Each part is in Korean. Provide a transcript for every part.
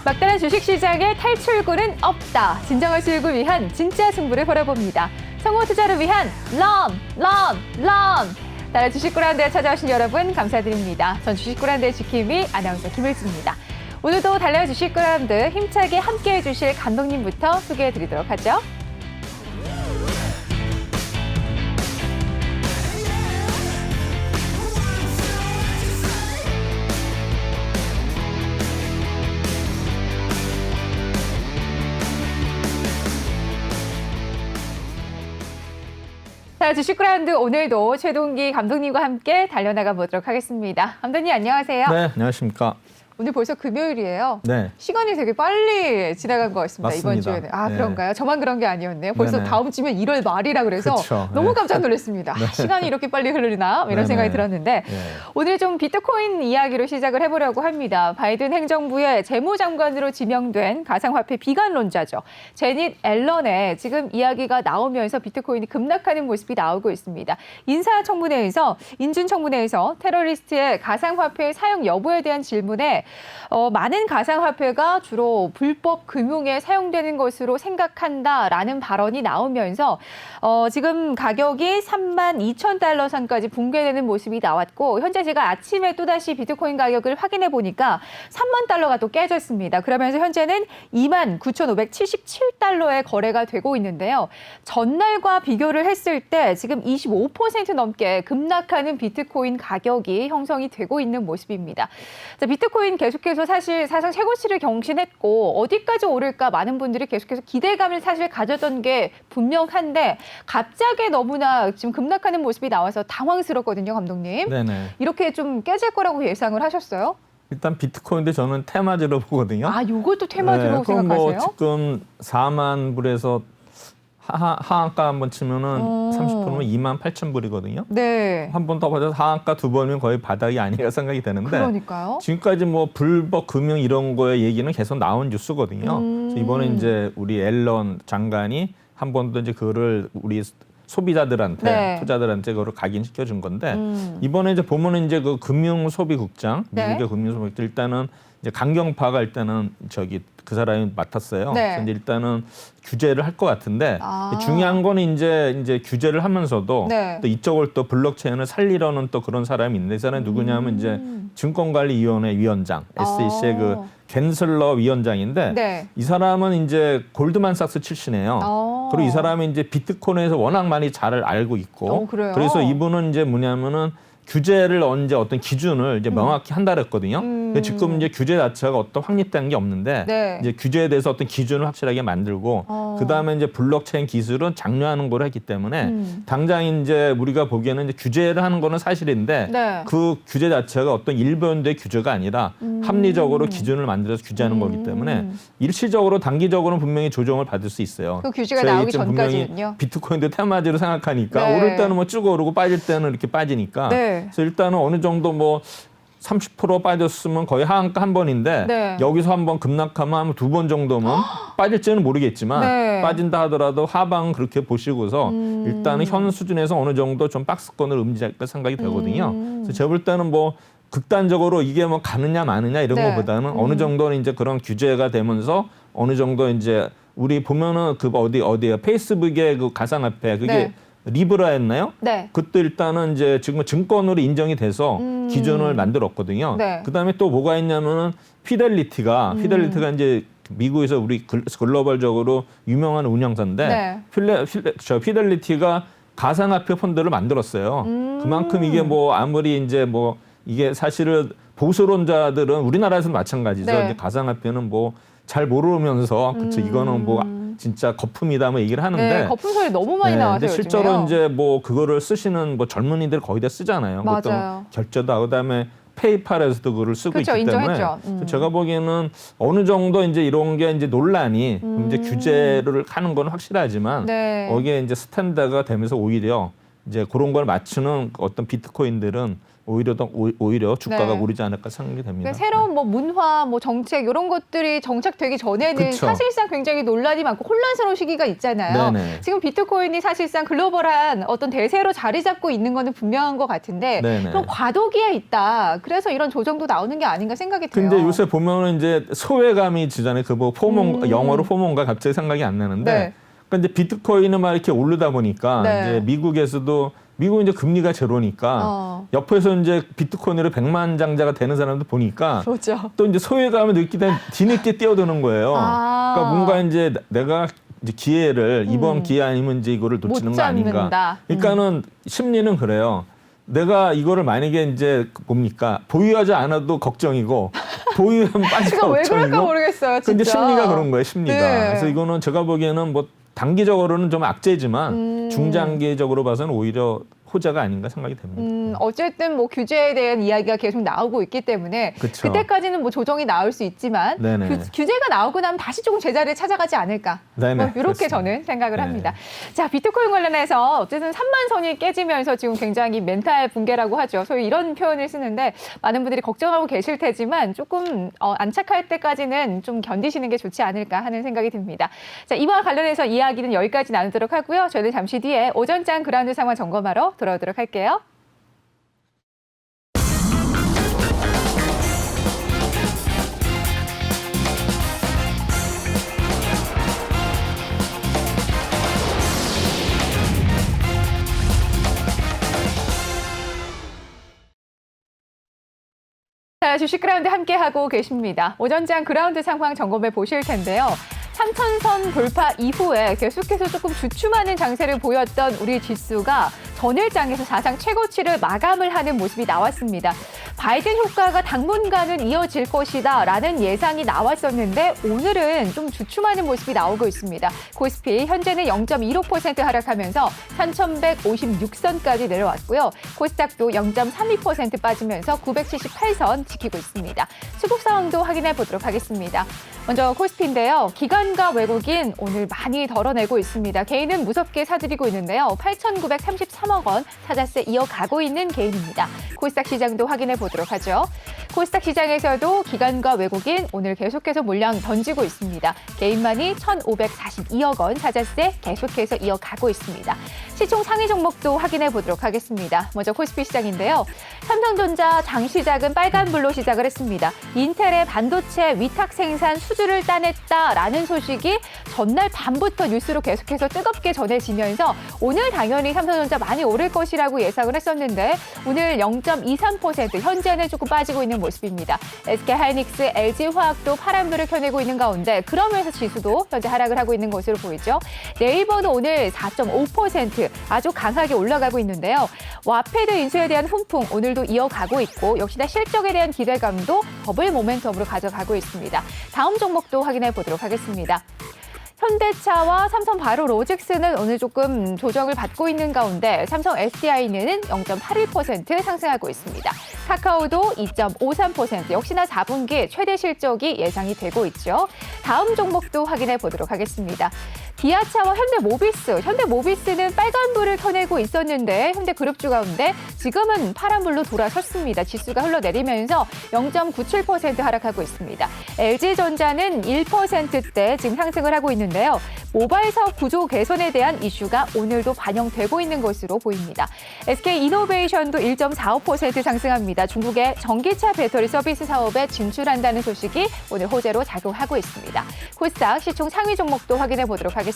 막다른 주식시장의 탈출구는 없다. 진정한 수익을 위한 진짜 승부를 벌여봅니다. 성공 투자를 위한 런! 나라 주식구란대에 찾아오신 여러분 감사드립니다. 전 주식구란대의 지킴이 아나운서 김일주입니다. 오늘도 달려요 주식구란대 힘차게 함께해 주실 감독님부터 소개해드리도록 하죠. 자, 주식그라운드 오늘도 최동기 감독님과 함께 달려나가 보도록 하겠습니다. 감독님 안녕하세요. 네, 안녕하십니까. 오늘 벌써 금요일이에요. 네. 시간이 되게 빨리 지나간 것 같습니다. 맞습니다. 이번 주에는. 아, 네. 그런가요? 저만 그런 게 아니었네요. 벌써 네네. 다음 주면 1월 말이라 그래서 그쵸. 너무 네. 깜짝 놀랐습니다. 네. 시간이 이렇게 빨리 흐르나? 이런 네네. 생각이 들었는데 네. 오늘 좀 비트코인 이야기로 시작을 해보려고 합니다. 바이든 행정부의 재무장관으로 지명된 가상화폐 비관론자죠. 제닛 앨런의 지금 이야기가 나오면서 비트코인이 급락하는 모습이 나오고 있습니다. 인준청문회에서 테러리스트의 가상화폐 사용 여부에 대한 질문에 많은 가상화폐가 주로 불법 금융에 사용되는 것으로 생각한다라는 발언이 나오면서 지금 가격이 32,000달러 선까지 붕괴되는 모습이 나왔고 현재 제가 아침에 또다시 비트코인 가격을 확인해 보니까 3만 달러가 또 깨졌습니다. 그러면서 현재는 29,577달러에 거래가 되고 있는데요. 전날과 비교를 했을 때 지금 25% 넘게 급락하는 비트코인 가격이 형성이 되고 있는 모습입니다. 자, 비트코인 계속해서 사실 사상 최고치를 경신했고 어디까지 오를까 많은 분들이 계속해서 기대감을 사실 가졌던 게 분명한데 갑자기 너무나 지금 급락하는 모습이 나와서 당황스럽거든요, 감독님. 네네. 이렇게 좀 깨질 거라고 예상을 하셨어요? 일단 비트코인도 저는 테마주로 보거든요. 아, 요것도 테마주로 그럼 생각하세요? 뭐 지금 4만 불에서 하한가 한번 치면은 30%면 28,000불이거든요. 네. 한 번 더 받아서 하한가 두 번이면 거의 바닥이 아닌가 생각이 되는데 그러니까요. 지금까지 뭐 불법 금융 이런 거의 얘기는 계속 나온 뉴스거든요. 그래서 이번에 이제 우리 앨런 장관이 한 번 더 이제 그거를 우리 소비자들한테 네. 투자들한테 그걸 각인시켜 준 건데 이번에 이제 보면은 이제 그 금융소비국장 네. 미국의 금융소비국장 일단은 이제 강경파가 일단은 그 사람이 맡았어요. 네. 그래서 이제 일단은 규제를 할 것 같은데 아. 중요한 거는 이제 규제를 하면서도 네. 또 이쪽을 또 블록체인을 살리려는 또 그런 사람이 있는데 이 사람이 누구냐면 이제 증권관리위원회 위원장 SEC의 그 겐슬러 위원장인데 네. 이 사람은 이제 골드만삭스 출신이에요. 그리고 이 사람이 이제 비트코인에서 워낙 많이 잘 알고 있고 그래요? 그래서 이분은 이제 뭐냐면은 규제를 언제 어떤 기준을 이제 명확히 한다 그랬거든요. 근데 지금 이제 규제 자체가 어떤 확립된 게 없는데 네. 이제 규제에 대해서 어떤 기준을 확실하게 만들고 그다음에 이제 블록체인 기술은 장려하는 걸 했기 때문에 당장 이제 우리가 보기에는 이제 규제를 하는 거는 사실인데 네. 그 규제 자체가 어떤 일본의 규제가 아니라 합리적으로 기준을 만들어서 규제하는 거기 때문에 일시적으로 단기적으로는 분명히 조정을 받을 수 있어요. 그 규제가 저희 나오기 지금 분명히 전까지는요? 비트코인도 테마주로 생각하니까 네. 오를 때는 뭐 쭉 오르고 빠질 때는 이렇게 빠지니까 네. 그래서 일단은 어느 정도 뭐 30% 빠졌으면 거의 하한가 한 번인데 네. 여기서 한번 급락하면 두 번 정도면 빠질지는 모르겠지만 네. 빠진다 하더라도 하방 그렇게 보시고서 일단은 현 수준에서 어느 정도 좀 박스권을 음지할 생각이 되거든요. 그래서 제가 볼 때는 뭐 극단적으로 이게 뭐 가느냐 마느냐 이런 네. 것보다는 어느 정도는 이제 그런 규제가 되면서 어느 정도 이제 우리 보면은 그 어디에 페이스북의 그 가상화폐 그게 네. 리브라였나요? 네. 그때 일단은 이제 지금 증권으로 인정이 돼서 기준을 만들었거든요. 네. 그다음에 또 뭐가 있냐면은 피델리티가 이제 미국에서 우리 글로벌적으로 유명한 운영사인데 네. 피델리티가 가상화폐 펀드를 만들었어요. 그만큼 이게 뭐 아무리 이제 뭐 이게 사실은 보수론자들은 우리나라에서는 마찬가지죠. 네. 이제 가상화폐는 뭐 잘 모르면서 그쵸 이거는 뭐 진짜 거품이다 뭐 얘기를 하는데 네, 거품 소리 너무 많이 나와서 근데 실제로 요즘에요. 이제 뭐 그거를 쓰시는 뭐 젊은이들 거의 다 쓰잖아요. 맞아요. 보통 결제도 하고 그다음에 페이팔에서도 그걸 쓰고 그렇죠, 있기 때문에 인정했죠. 그래서 제가 보기에는 어느 정도 이제 이런 게 이제 논란이 이제 규제를 하는 건 확실하지만 네. 거기에 이제 스탠다드가 되면서 오히려 이제 그런 걸 맞추는 어떤 비트코인들은 오히려 주가가 네. 오르지 않을까 생각이 됩니다. 그러니까 새로운 뭐 문화, 뭐 정책 이런 것들이 정착되기 전에는 그쵸. 사실상 굉장히 논란이 많고 혼란스러운 시기가 있잖아요. 네네. 지금 비트코인이 사실상 글로벌한 어떤 대세로 자리 잡고 있는 거는 분명한 것 같은데 네네. 그럼 과도기에 있다. 그래서 이런 조정도 나오는 게 아닌가 생각이 돼요. 근데 요새 보면은 이제 소외감이 지잖아요. 그 뭐 영어로 포몬가 갑자기 생각이 안 나는데. 네. 그런데 비트코인은 막 이렇게 오르다 보니까 네. 이제 미국은 이제 금리가 제로니까 옆에서 이제 비트코인으로 백만장자가 되는 사람들 보니까 그렇죠. 또 이제 소외감을 느끼다 뒤늦게 뛰어드는 거예요. 아. 그러니까 뭔가 이제 내가 이제 기회를 이번 기회 아니면 이제 이거를 놓치는 못 거 아닌가. 잡는다. 그러니까는 심리는 그래요. 내가 이거를 만약에 이제 뭡니까 보유하지 않아도 걱정이고 보유하면 빠지고 그러니까 왜 걱정이고. 그럴까 모르겠어요. 진짜. 근데 심리가 그런 거예요. 심리가. 네. 그래서 이거는 제가 보기에는 뭐 단기적으로는 좀 악재지만 중장기적으로 봐서는 오히려 호재가 아닌가 생각이 됩니다. 어쨌든 뭐 규제에 대한 이야기가 계속 나오고 있기 때문에 그쵸. 그때까지는 뭐 조정이 나올 수 있지만 네네. 규제가 나오고 나면 다시 조금 제자리를 찾아가지 않을까. 네네, 뭐 이렇게 그렇습니다. 저는 생각을 네. 합니다. 자, 비트코인 관련해서 어쨌든 3만 선이 깨지면서 지금 굉장히 멘탈 붕괴라고 하죠. 소위 이런 표현을 쓰는데 많은 분들이 걱정하고 계실 테지만 조금 안착할 때까지는 좀 견디시는 게 좋지 않을까 하는 생각이 듭니다. 자, 이와 관련해서 이야기는 여기까지 나누도록 하고요. 저희는 잠시 뒤에 오전장 그라운드 상황 점검하러 돌아오도록 할게요. 자, 주식 그라운드 함께하고 계십니다. 오전장 그라운드 상황 점검해 보실 텐데요. 3,000선 돌파 이후에 계속해서 조금 주춤하는 장세를 보였던 우리 지수가 전일장에서 사상 최고치를 마감을 하는 모습이 나왔습니다. 바이든 효과가 당분간은 이어질 것이다 라는 예상이 나왔었는데 오늘은 좀 주춤하는 모습이 나오고 있습니다. 코스피 현재는 0.15% 하락하면서 3,156선까지 내려왔고요. 코스닥도 0.32% 빠지면서 978선 지키고 있습니다. 수급 상황도 확인해 보도록 하겠습니다. 먼저 코스피인데요. 기관과 외국인 오늘 많이 덜어내고 있습니다. 개인은 무섭게 사들이고 있는데요. 8,933억 원 타자세 이어가고 있는 개인입니다. 코스닥 시장도 확인해 보도록 하죠. 코스닥 시장에서도 기관과 외국인 오늘 계속해서 물량 던지고 있습니다. 개인만이 1,542억 원 타자세 계속해서 이어가고 있습니다. 시총 상위 종목도 확인해 보도록 하겠습니다. 먼저 코스피 시장인데요. 삼성전자 장 시작은 빨간불로 시작을 했습니다. 인텔의 반도체 위탁 생산 수주를 따냈다라는 소식이 전날 밤부터 뉴스로 계속해서 뜨겁게 전해지면서 오늘 당연히 삼성전자 많이 오를 것이라고 예상을 했었는데 오늘 0.23% 현재는 조금 빠지고 있는 모습입니다. SK하이닉스, LG화학도 파란불을 켜내고 있는 가운데 그러면서 지수도 현재 하락을 하고 있는 것으로 보이죠. 네이버는 오늘 4.5% 아주 강하게 올라가고 있는데요. 와페드 인수에 대한 훈풍 오늘도 이어가고 있고 역시나 실적에 대한 기대감도 더블 모멘텀으로 가져가고 있습니다. 다음 종목도 확인해 보도록 하겠습니다. 현대차와 삼성 바이오로직스는 오늘 조금 조정을 받고 있는 가운데 삼성 SDI는 0.81% 상승하고 있습니다. 카카오도 2.53% 역시나 4분기 최대 실적이 예상이 되고 있죠. 다음 종목도 확인해 보도록 하겠습니다. 기아차와 현대모비스는 빨간불을 켜내고 있었는데 현대그룹주 가운데 지금은 파란불로 돌아섰습니다. 지수가 흘러내리면서 0.97% 하락하고 있습니다. LG전자는 1%대 지금 상승을 하고 있는데요. 모바일 사업 구조 개선에 대한 이슈가 오늘도 반영되고 있는 것으로 보입니다. SK이노베이션도 1.45% 상승합니다. 중국의 전기차 배터리 서비스 사업에 진출한다는 소식이 오늘 호재로 작용하고 있습니다. 코스닥 시총 상위 종목도 확인해 보도록 하겠습니다.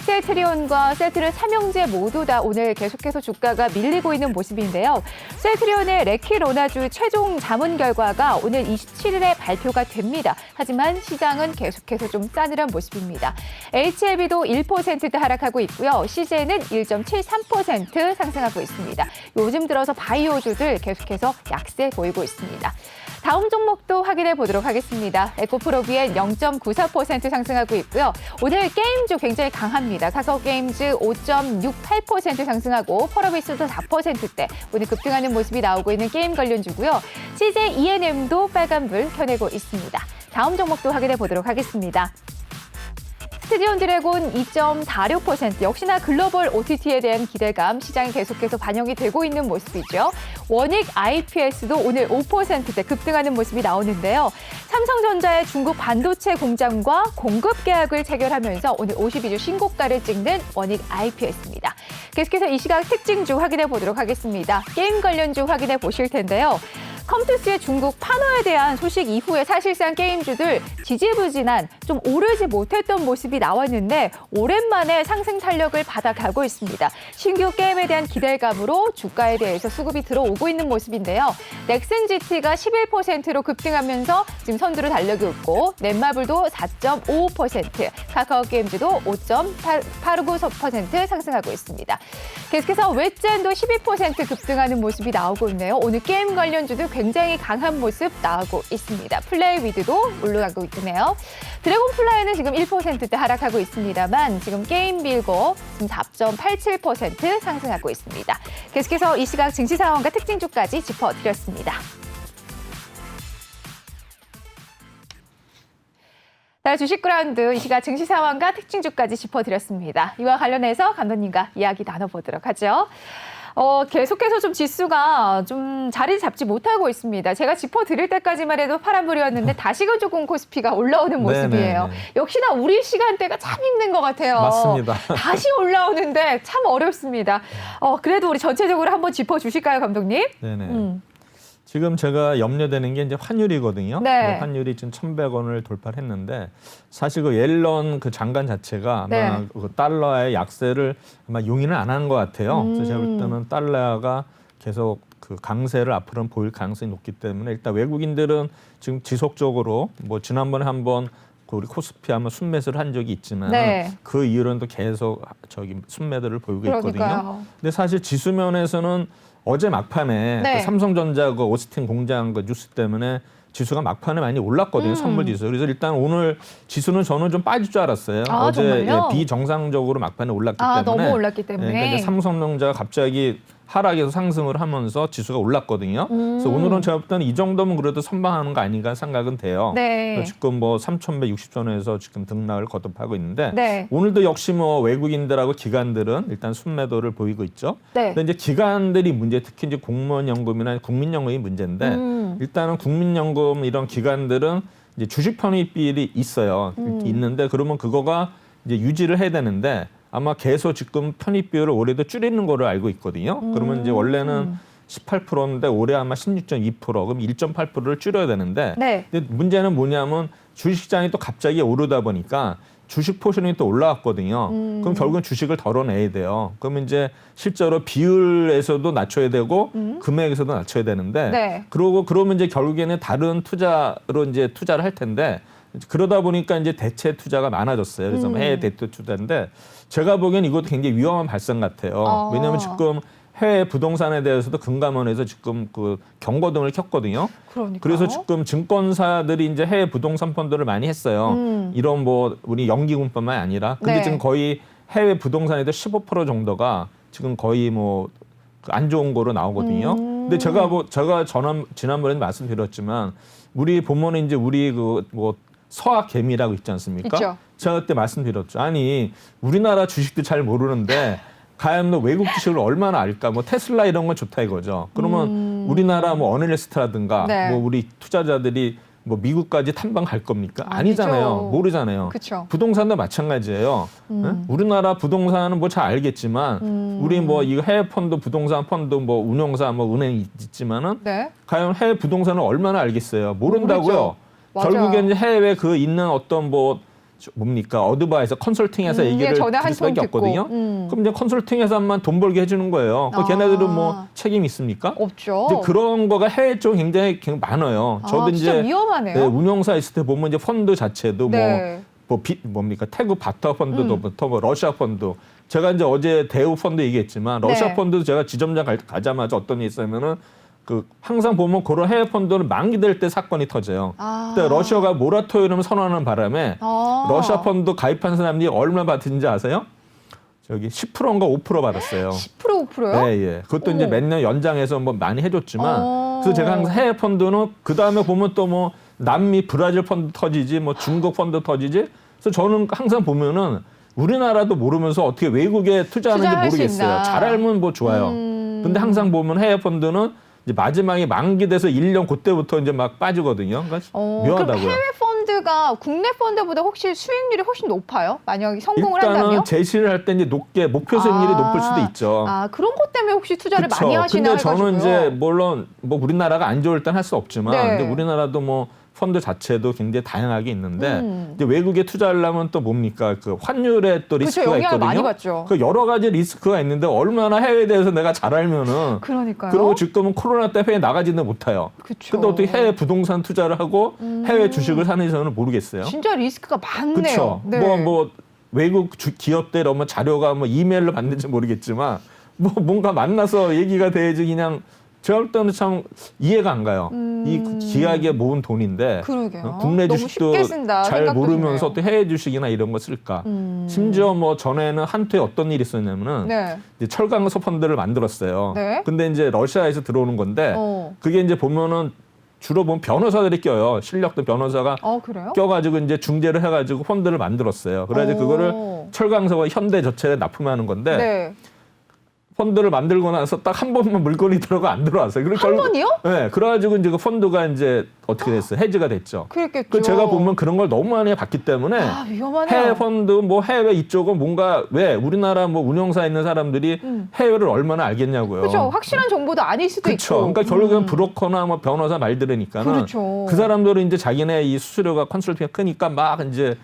셀트리온과 셀트리온 삼형제 모두 다 오늘 계속해서 주가가 밀리고 있는 모습인데요. 셀트리온의 레키로나주 최종 자문 결과가 오늘 27일에 발표가 됩니다. 하지만 시장은 계속해서 좀 싸늘한 모습입니다. HLB도 1%대 하락하고 있고요. CJ는 1.73% 상승하고 있습니다. 요즘 들어서 바이오주들 계속해서 약세 보이고 있습니다. 다음 종목도 확인해 보도록 하겠습니다. 에코프로비엔 0.94% 상승하고 있고요. 오늘 게임주 굉장히 강합니다. 카카오게임즈 5.68% 상승하고 펄어비스도 4%대 오늘 급등하는 모습이 나오고 있는 게임 관련주고요. CJ ENM도 빨간불 켜내고 있습니다. 다음 종목도 확인해 보도록 하겠습니다. 스튜디온 드래곤 2.46%, 역시나 글로벌 OTT에 대한 기대감 시장에 계속해서 반영이 되고 있는 모습이죠. 원익 IPS도 오늘 5%대 급등하는 모습이 나오는데요. 삼성전자의 중국 반도체 공장과 공급 계약을 체결하면서 오늘 52주 신고가를 찍는 원익 IPS입니다. 계속해서 이 시각 특징주 확인해 보도록 하겠습니다. 게임 관련주 확인해 보실 텐데요. 컴투스의 중국 판호에 대한 소식 이후에 사실상 게임주들 지지부진한 좀 오르지 못했던 모습이 나왔는데 오랜만에 상승 탄력을 받아가고 있습니다. 신규 게임에 대한 기대감으로 주가에 대해서 수급이 들어오고 있는 모습인데요. 넥슨 GT가 11%로 급등하면서 지금 선두로 달려고 있고 넷마블도 4.55%, 카카오게임즈도 5.89% 상승하고 있습니다. 계속해서 웹젠도 12% 급등하는 모습이 나오고 있네요. 오늘 게임 관련주도 굉장히 강한 모습 나오고 있습니다. 플레이위드도 올라가고 있네요. 드래곤플라이는 지금 1%대 하락하고 있습니다만 지금 게임빌고 지금 4.87% 상승하고 있습니다. 계속해서 이 시각 증시 상황과 특징주까지 짚어드렸습니다. 자, 주식그라운드 이 시각 증시 상황과 특징주까지 짚어드렸습니다. 이와 관련해서 감독님과 이야기 나눠보도록 하죠. 계속해서 좀 지수가 좀 자리 잡지 못하고 있습니다. 제가 짚어드릴 때까지만 해도 파란불이었는데 다시금 조금 코스피가 올라오는 모습이에요. 네네네. 역시나 우리 시간대가 참 힘든 것 같아요. 맞습니다. 다시 올라오는데 참 어렵습니다. 그래도 우리 전체적으로 한번 짚어주실까요, 감독님? 네네. 지금 제가 염려되는 게 이제 환율이거든요. 네. 환율이 지금 1,100원을 돌파를 했는데 사실 그 옐런 그 장관 자체가 아마 네. 그 달러의 약세를 아마 용인을 안 하는 것 같아요. 그래서 제가 볼 때는 달러가 계속 그 강세를 앞으로는 보일 가능성이 높기 때문에 일단 외국인들은 지금 지속적으로 뭐 지난번에 한번 그 우리 코스피 한번 순매수를 한 적이 있지만 네. 그 이후로는 또 계속 저기 순매도를 보이고 있거든요. 그러니까요. 근데 사실 지수면에서는 어제 막판에 네. 그 삼성전자 그 오스틴 공장 그 뉴스 때문에 지수가 막판에 많이 올랐거든요. 선물 지수. 그래서 일단 오늘 지수는 저는 좀 빠질 줄 알았어요. 아, 어제 정말요? 비정상적으로 막판에 올랐기 때문에. 너무 올랐기 때문에. 그러니까 이제 삼성전자가 갑자기 하락에서 상승을 하면서 지수가 올랐거든요. 그래서 오늘은 제가 볼 때는 이 정도면 그래도 선방하는 거 아닌가 생각은 돼요. 네. 지금 뭐 3,160선에서 지금 등락을 거듭하고 있는데 네. 오늘도 역시 뭐 외국인들하고 기관들은 일단 순매도를 보이고 있죠. 네. 근데 이제 기관들이 문제, 특히 이제 공무원연금이나 국민연금이 문제인데 일단은 국민연금 이런 기관들은 이제 주식 편입비율이 있어요. 있는데 그러면 그거가 이제 유지를 해야 되는데 아마 계속 지금 편입 비율을 올해도 줄이는 거를 알고 있거든요. 그러면 이제 원래는 18%인데 올해 아마 16.2%, 그럼 1.8%를 줄여야 되는데 네. 근데 문제는 뭐냐면 주식시장이 또 갑자기 오르다 보니까 주식 포션이 또 올라왔거든요. 그럼 결국은 주식을 덜어내야 돼요. 그러면 이제 실제로 비율에서도 낮춰야 되고 금액에서도 낮춰야 되는데 네. 그러면 이제 결국에는 다른 투자로 이제 투자를 할 텐데 그러다 보니까 이제 대체 투자가 많아졌어요. 그래서 해외 대체 투자인데 제가 보기엔 이것도 굉장히 위험한 발상 같아요. 왜냐하면 지금 해외 부동산에 대해서도 금감원에서 지금 그 경고등을 켰거든요. 그러니까요. 그래서 지금 증권사들이 이제 해외 부동산 펀드를 많이 했어요. 이런 뭐 우리 연기금뿐만 아니라 근데 네. 지금 거의 해외 부동산에도 15% 정도가 지금 거의 뭐 안 좋은 거로 나오거든요. 근데 제가 지난번에 말씀드렸지만 우리 보면은 이제 우리 그 뭐 서학 개미라고 있지 않습니까? 있죠. 제가 그때 말씀드렸죠. 아니 우리나라 주식도 잘 모르는데 과연 뭐 외국 주식을 얼마나 알까? 뭐 테슬라 이런 건 좋다 이거죠. 그러면 우리나라 뭐 어널리스트라든가 네. 뭐 우리 투자자들이 뭐 미국까지 탐방 갈 겁니까? 아니죠. 아니잖아요. 모르잖아요. 그쵸. 부동산도 마찬가지예요. 응? 우리나라 부동산은 뭐 잘 알겠지만 우리 뭐 이 해외 펀드, 부동산 펀드, 뭐 운용사, 뭐 은행 있지만은 네. 과연 해외 부동산을 얼마나 알겠어요? 모른다고요. 모르죠. 맞아요. 결국엔 이제 해외 그 있는 어떤 뭐 뭡니까 어드바이서 컨설팅해서 얘기를 전화 들을 한 수밖에 통 듣고. 없거든요. 그럼 이제 컨설팅 회사만 돈 벌게 해주는 거예요. 그 걔네들은 뭐 책임 있습니까? 없죠. 이제 그런 거가 해외 쪽 굉장히 많아요. 저도 진짜 이제 위험하네요. 네, 운용사 있을 때 보면 이제 펀드 자체도 네. 뭡니까 태국 바터 펀드도부터 뭐 러시아 펀드. 제가 이제 어제 대우 펀드 얘기했지만 러시아 네. 펀드도 제가 지점장 가자마자 어떤 일이 있었냐면은 그 항상 보면 그런 해외 펀드는 만기될 때 사건이 터져요. 그때 러시아가 모라토리엄을 선언하는 바람에 러시아 펀드 가입한 사람들이 얼마 받은지 아세요? 저기 10%인가 5% 받았어요. 10% 5%요? 네, 예. 그것도 이제 몇 년 연장해서 뭐 많이 해줬지만 그래서 제가 항상 해외 펀드는 그 다음에 보면 또 뭐 남미 브라질 펀드 터지지 뭐 중국 펀드 터지지 그래서 저는 항상 보면은 우리나라도 모르면서 어떻게 외국에 투자하는지 투자할 수 모르겠어요. 있나. 잘 알면 뭐 좋아요. 근데 항상 보면 해외 펀드는 이제 마지막에 만기돼서 1년 그때부터 이제 막 빠지거든요. 그러니까 그럼 묘하다고요. 해외 펀드가 국내 펀드보다 혹시 수익률이 훨씬 높아요? 만약에 성공을 일단은 한다면? 제시를 할 때 이제 높게 목표 수익률이 높을 수도 있죠. 그런 것 때문에 혹시 투자를 그쵸. 많이 하시나 근데 저는 해가지고요. 이제 물론 뭐 우리나라가 안 좋을 땐 할 수 없지만 네. 근데 우리나라도 뭐 펀드 자체도 굉장히 다양하게 있는데 음. 이제 외국에 투자하려면 또 뭡니까 그 환율에 또 그쵸, 리스크가 영향을 있거든요. 많이 받죠. 그 여러 가지 리스크가 있는데 얼마나 해외에 대해서 내가 잘 알면은 그러니까요. 그리고 지금은 코로나 때 해외 나가지는 못해요. 그쵸. 근데 어떻게 해외 부동산 투자를 하고 해외 주식을 사는지 저는 모르겠어요. 진짜 리스크가 많네요. 그렇죠. 네. 뭐 외국 기업들 뭐 자료가 뭐 이메일로 받는지 모르겠지만 뭐 뭔가 만나서 얘기가 돼야지 그냥 제가 볼 때는 참 이해가 안 가요. 이 기하게 모은 돈인데 그러게요. 국내 너무 주식도 쉽게 쓴다 잘 생각도 모르면서 드네요. 또 해외 주식이나 이런 거 쓸까. 심지어 뭐 전에는 한때 어떤 일이 있었냐면은 네. 이제 철강서 펀드를 만들었어요. 네. 근데 이제 러시아에서 들어오는 건데 그게 이제 보면은 주로 보면 변호사들이 껴요. 실력도 변호사가 그래요? 껴가지고 이제 중재를 해가지고 펀드를 만들었어요. 그래가지고 그거를 철강서와 현대저체에 납품하는 건데 네. 펀드를 만들고 나서 딱 한 번만 물건이 들어가 안 들어왔어요. 한 번이요? 네, 그래가지고 이제 그 펀드가 이제 어떻게 됐어요? 해지가 됐죠. 그랬겠죠. 그 제가 보면 그런 걸 너무 많이 봤기 때문에 위험하네요. 해외 펀드 뭐 해외 이쪽은 뭔가 왜 우리나라 뭐 운영사 있는 사람들이 해외를 얼마나 알겠냐고요. 그렇죠. 확실한 정보도 아닐 수도 그렇죠. 있고. 그러니까 결국엔 브로커나 뭐 변호사 말 들으니까는 그렇죠. 그 사람들은 이제 자기네 이 수수료가 컨설팅이 크니까 막 이제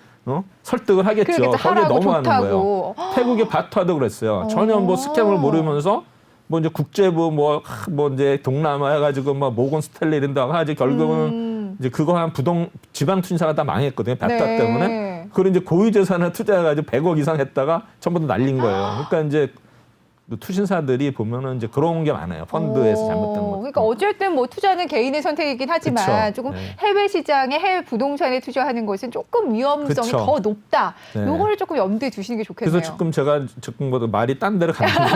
설득을 하겠죠. 그러겠죠. 거기에 하라고 넘어가는 좋다고. 거예요. 태국의 바투아도 그랬어요. 전혀 뭐 스캠을 모르면서 뭐 이제 국제부 뭐 이제 동남아 해가지고 뭐 모건 스탠리 이런 데 가지고 결국은 이제 그거 한 지방 투자가 다 망했거든요. 바투아 네. 때문에. 그걸 이제 고유 재산에 투자해가지고 100억 이상 했다가 전부 다 날린 거예요. 그러니까 이제 투신사들이 보면은 이제 그런 게 많아요. 펀드에서 잘못된 거. 그러니까 어쨌든 뭐 투자는 개인의 선택이긴 하지만 그쵸. 조금 네. 해외 시장에 해외 부동산에 투자하는 것은 조금 위험성이 그쵸. 더 높다. 네. 요거를 조금 염두에 두시는 게 좋겠네요. 그래서 지금 뭐 말이 딴 데로 갔는데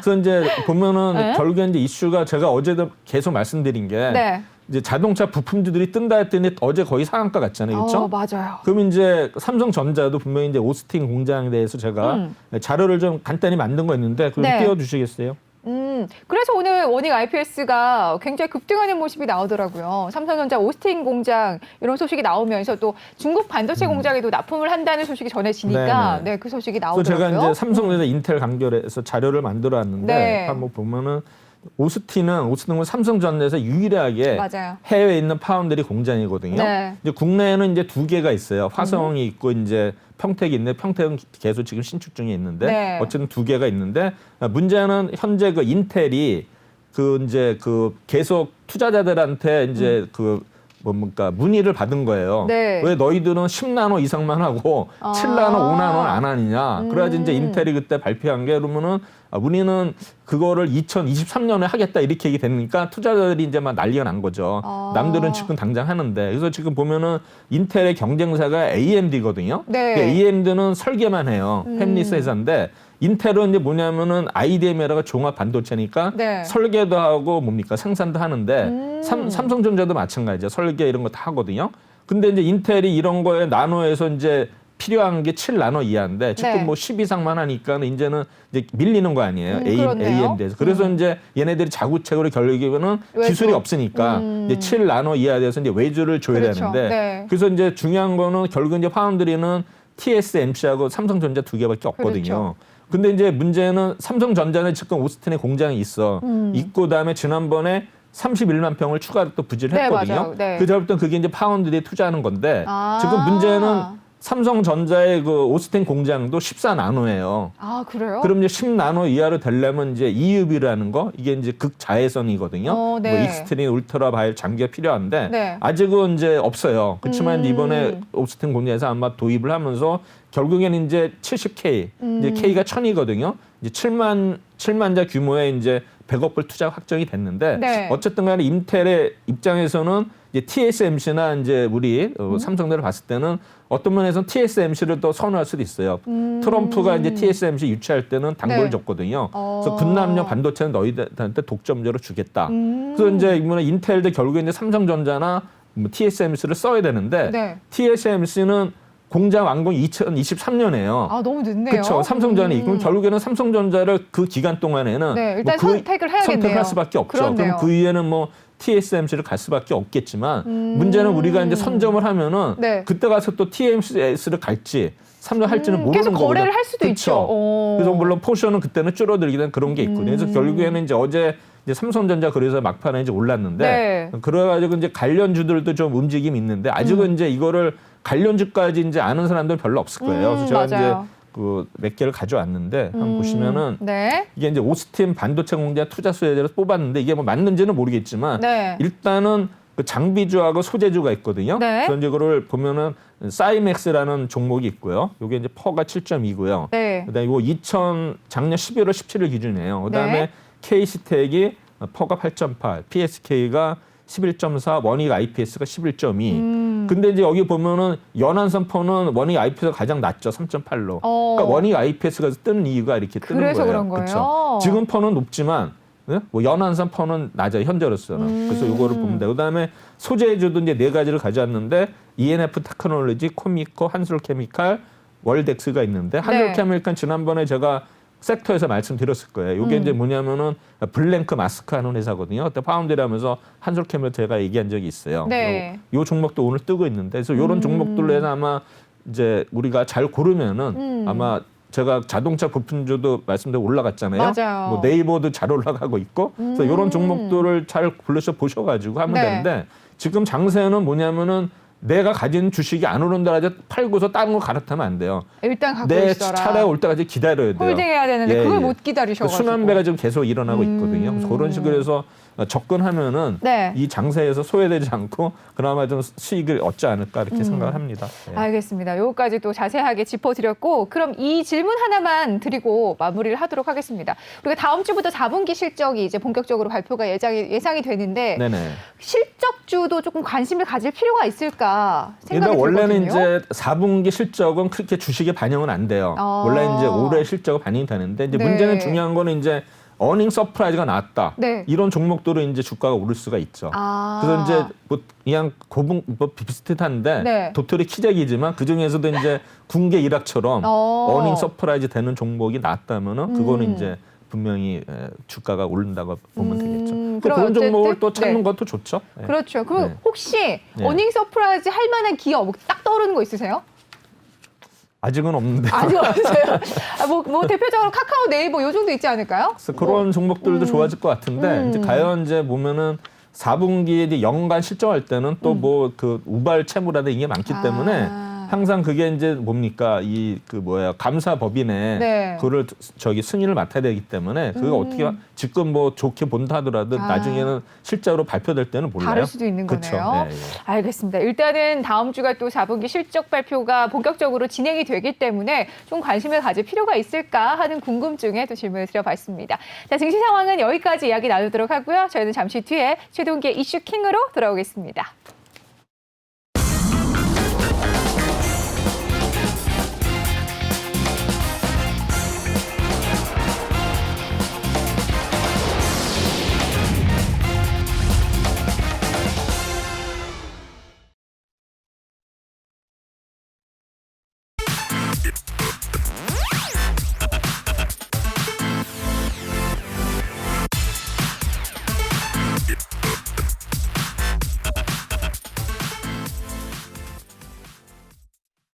그래서 이제 보면은 네? 결국에 이제 이슈가 제가 어제도 계속 말씀드린 게 네. 이제 자동차 부품주들이 뜬다 했더니 어제 거의 상한가 갔잖아요. 그렇죠? 맞아요. 그럼 이제 삼성전자도 분명히 이제 오스틴 공장에 대해서 제가 자료를 좀 간단히 만든 거 있는데 그걸 네. 띄워주시겠어요? 그래서 오늘 워닝 IPS가 굉장히 급등하는 모습이 나오더라고요. 삼성전자 오스틴 공장 이런 소식이 나오면서 또 중국 반도체 공장에도 납품을 한다는 소식이 전해지니까 네네. 네, 그 소식이 또 나오더라고요. 제가 이제 삼성전자 인텔 간결해서 자료를 만들어 왔는데 네. 한번 보면은 오스틴은 삼성전자에서 유일하게 맞아요. 해외에 있는 파운드리 공장이거든요. 네. 이제 국내에는 이제 두 개가 있어요. 화성이 있고 이제 평택이 있는데 평택은 계속 지금 신축 중에 있는데 네. 어쨌든 두 개가 있는데 문제는 현재 그 인텔이 그 계속 투자자들한테 이제 뭡니까 문의를 받은 거예요. 네. 왜 너희들은 10나노 이상만 하고 7나노, 5나노는 안 하느냐. 그래야지 이제 인텔이 그때 발표한 게 그러면은 우리는 그거를 2023년에 하겠다 이렇게 얘기되니까 투자자들이 이제 막 난리가 난 거죠. 남들은 지금 당장 하는데. 그래서 지금 보면은 인텔의 경쟁사가 AMD거든요. 네. AMD는 설계만 해요. 팹리스 회사인데 인텔은 이제 뭐냐면은 IDM에다가 종합 반도체니까 네. 설계도 하고 뭡니까 생산도 하는데 삼성전자도 마찬가지죠. 설계 이런 거 다 하거든요. 근데 이제 인텔이 이런 거에 나노에서 이제 필요한 게 7나노 이하인데 지금 네. 뭐 10 이상만 하니까는 이제는 이제 밀리는 거 아니에요. 그렇네요. AMD에서. 그래서 이제 얘네들이 자구책으로 결국에는 외주. 기술이 없으니까 이제 7나노 이하에 대해서 이제 외주를 줘야 그렇죠. 되는데 네. 그래서 이제 중요한 거는 결국 이제 파운드리는 TSMC하고 삼성전자 두 개밖에 없거든요. 그렇죠. 근데 이제 문제는 삼성전자는 지금 오스틴에 공장이 있어. 있고 그다음에 지난번에 31만 평을 추가로 또 부지를 네, 했거든요. 맞아요. 네. 그다음부터 그게 이제 파운드리에 투자하는 건데 지금 문제는 삼성전자의 그 오스틴 공장도 14나노예요. 그래요? 그럼 이제 10나노 이하로 되려면 이제 EUV라는 거 이게 이제 극자외선이거든요. 네. 뭐 익스트림 울트라 바이올 장비가 필요한데 네. 아직은 이제 없어요. 그렇지만 이번에 오스틴 공장에서 아마 도입을 하면서 결국에는 이제 70K, 이제 K가 1000이거든요. 이제 7만 자 규모의 이제 100억 불 투자 확정이 됐는데 네. 어쨌든 간에 인텔의 입장에서는 이제 TSMC나 이제 우리 삼성들을 봤을 때는 어떤 면에서는 TSMC를 또 선호할 수도 있어요. 트럼프가 이제 TSMC 유치할 때는 당부를 네. 줬거든요. 그래서 군남용 반도체는 너희들한테 독점적으로 주겠다. 그래서 이제 이번에 인텔도 결국에 이제 삼성전자나 뭐 TSMC를 써야 되는데 네. TSMC는 공장 완공이 2023년이에요. 아, 너무 늦네요. 그렇죠. 삼성전자 그럼 결국에는 삼성전자를 그 기간 동안에는 네, 일단 그 선택을 해야겠네요. 선택할 수밖에 없죠. 그렇네요. 그럼 그 위에는 뭐 TSMC를 갈 수밖에 없겠지만 문제는 우리가 이제 선점을 하면은 네. 그때 가서 또 TSMC를 갈지 삼성할지는 모르는 계속 거거든요. 거래를 할 수도 그쵸? 있죠. 그래서 물론 포션은 그때는 줄어들기는 그런 게 있거든요. 그래서 결국에는 이제 어제 이제 삼성전자 그래서 막판에 이제 올랐는데 네. 그래가지고 이제 관련주들도 좀 움직임이 있는데 아직은 이제 이거를 관련주까지 이제 아는 사람들 별로 없을 거예요. 그래서 제가 맞아요. 이제 그 몇 개를 가져왔는데 한번 보시면은 네. 이게 이제 오스틴 반도체 공장 투자 수혜자로 뽑았는데 이게 뭐 맞는지는 모르겠지만 네. 일단은 그 장비주하고 소재주가 있거든요. 네. 그래서 이제 그걸 보면은 사이맥스라는 종목이 있고요. 이게 이제 퍼가 7.2고요. 네. 그다음에 이거 작년 11월 17일 기준이에요. 그다음에 네. KC텍이 퍼가 8.8, PSK가 11.4, 원익 IPS가 11.2. 근데 이제 여기 보면은 연한선 퍼는 원익 IPS가 가장 낮죠. 3.8로. 그러니까 원익 IPS가 뜨는 이유가 이렇게 뜨는 그래서 거예요. 그런 거예요? 그쵸? 지금 퍼는 높지만 네? 뭐 연한선 퍼는 낮아요. 현재로서는. 그래서 이거를 보면 돼요. 그다음에 소재주도 이제 네 가지를 가져왔는데 ENF 테크놀로지, 코미코, 한솔케미칼, 월덱스가 있는데 한솔케미칼 지난번에 제가 섹터에서 말씀드렸을 거예요. 이게 이제 뭐냐면은 블랭크 마스크 하는 회사거든요. 그때 파운드라면서 한솔케미칼 제가 얘기한 적이 있어요. 네. 요 종목도 오늘 뜨고 있는데 그래서 이런 종목들로 해서 아마 이제 우리가 잘 고르면은 아마 제가 자동차 부품주도 말씀대로 올라갔잖아요. 맞아요. 뭐 네이버도 잘 올라가고 있고 그래서 이런 종목들을 잘 골라서 보셔가지고 하면 네. 되는데 지금 장세는 뭐냐면은 내가 가진 주식이 안 오른다 하지 팔고서 다른 거 갈아타면 안 돼요. 일단 갖고 내 있어라. 차례가 올 때까지 기다려야 돼요. 홀딩해야 되는데 예, 그걸 예. 못 기다리셔가지고. 순환배가 지금 계속 일어나고 있거든요. 그래서 그런 식으로 해서 접근하면은 네. 이 장세에서 소외되지 않고 그나마 좀 수익을 얻지 않을까 이렇게 생각을 합니다. 예. 알겠습니다. 요거까지 또 자세하게 짚어드렸고 그럼 이 질문 하나만 드리고 마무리를 하도록 하겠습니다. 우리가 다음 주부터 4분기 실적이 이제 본격적으로 발표가 예상이 되는데 네네. 실적주도 조금 관심을 가질 필요가 있을까 생각이 그러니까 원래는 들거든요. 이제 4분기 실적은 그렇게 주식에 반영은 안 돼요. 아. 원래 이제 올해 실적은 반영이 되는데 이제 네. 문제는 중요한 거는 이제 어닝 서프라이즈가 나왔다. 네. 이런 종목들은 이제 주가가 오를 수가 있죠. 아. 그래서 이제 뭐 그냥 고분 뭐 비슷한데 네. 도토리 키재기지만 그 중에서도 이제 군계 일학처럼 어닝 서프라이즈 되는 종목이 나왔다면은 그거는 이제 분명히 주가가 오른다고 보면 되겠죠. 그럼 그런 어쨌든, 종목을 또 찾는 네. 것도 좋죠. 예. 그렇죠. 그럼 네. 혹시 어닝 서프라이즈 할 만한 기업 딱 떠오르는 거 있으세요? 아직은 없는데. 아직 없어요. 뭐 대표적으로 카카오, 네이버 요 정도 있지 않을까요? 그래서 그런 종목들도 좋아질 것 같은데 이제 과연 이제 보면은 4분기에 이제 연간 실적할 때는 또 뭐 그 우발 채무라든 이게 많기 때문에 항상 그게 이제 뭡니까 이 그 뭐야 감사법인에 네. 그거를 저기 승인을 맡아야 되기 때문에 그거 어떻게 지금 뭐 좋게 본다 하더라도 나중에는 실적으로 발표될 때는 몰라요. 다를 수도 있는 그쵸? 거네요. 예, 예. 알겠습니다. 일단은 다음 주가 또 4분기 실적 발표가 본격적으로 진행이 되기 때문에 좀 관심을 가질 필요가 있을까 하는 궁금증에 또 질문을 드려봤습니다. 자, 증시 상황은 여기까지 이야기 나누도록 하고요. 저희는 잠시 뒤에 최동기의 이슈 킹으로 돌아오겠습니다.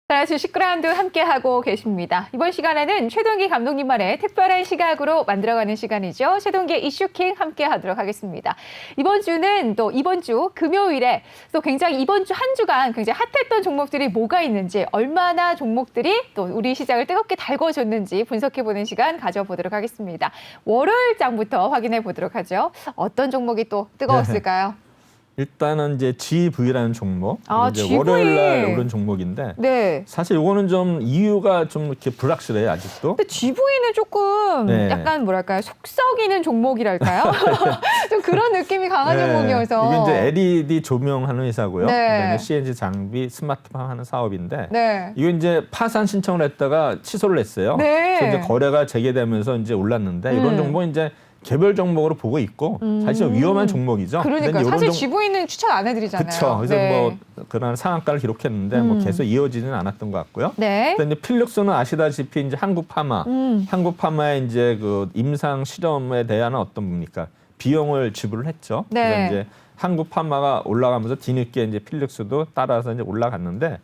자, 주식그라운드 함께하고 계십니다. 이번 시간에는 최동기 감독님만의 특별한 시각으로 만들어가는 시간이죠. 최동기의 이슈킹 함께하도록 하겠습니다. 이번 주는 또 이번 주 금요일에 또 굉장히 이번 주 한 주간 굉장히 핫했던 종목들이 뭐가 있는지 얼마나 종목들이 또 우리 시장을 뜨겁게 달궈줬는지 분석해보는 시간 가져보도록 하겠습니다. 월요일장부터 확인해 보도록 하죠. 어떤 종목이 또 뜨거웠을까요? 일단은 이제 GV라는 종목, 아, 이제 GV. 월요일 날 오른 종목인데 네. 사실 이거는 좀 이유가 좀 이렇게 불확실해요 아직도. 근데 GV는 조금 네. 약간 뭐랄까요 속썩이는 종목이랄까요? 좀 그런 느낌이 강한 종목이어서. 이게 이제 LED 조명하는 회사고요. 네. 그다음에 CNC 장비, 스마트폰 하는 사업인데 네. 이거 이제 파산 신청을 했다가 취소를 했어요. 네. 그래서 이제 거래가 재개되면서 이제 올랐는데 이런 종목은 이제 개별 종목으로 보고 있고 사실 위험한 종목이죠. 그러니까 근데 사실 이런 지구인은 추천 안 해드리잖아요. 그렇죠. 그래서 네. 뭐 그런 상한가를 기록했는데 뭐 계속 이어지지는 않았던 것 같고요. 네. 근데 이제 필력스는 아시다시피 이제 한국파마, 한국파마의 이제 그 임상 실험에 대한 어떤 뭡니까 비용을 지불을 했죠. 네. 그래서 이제 한국파마가 올라가면서 뒤늦게 이제 필력스도 따라서 이제 올라갔는데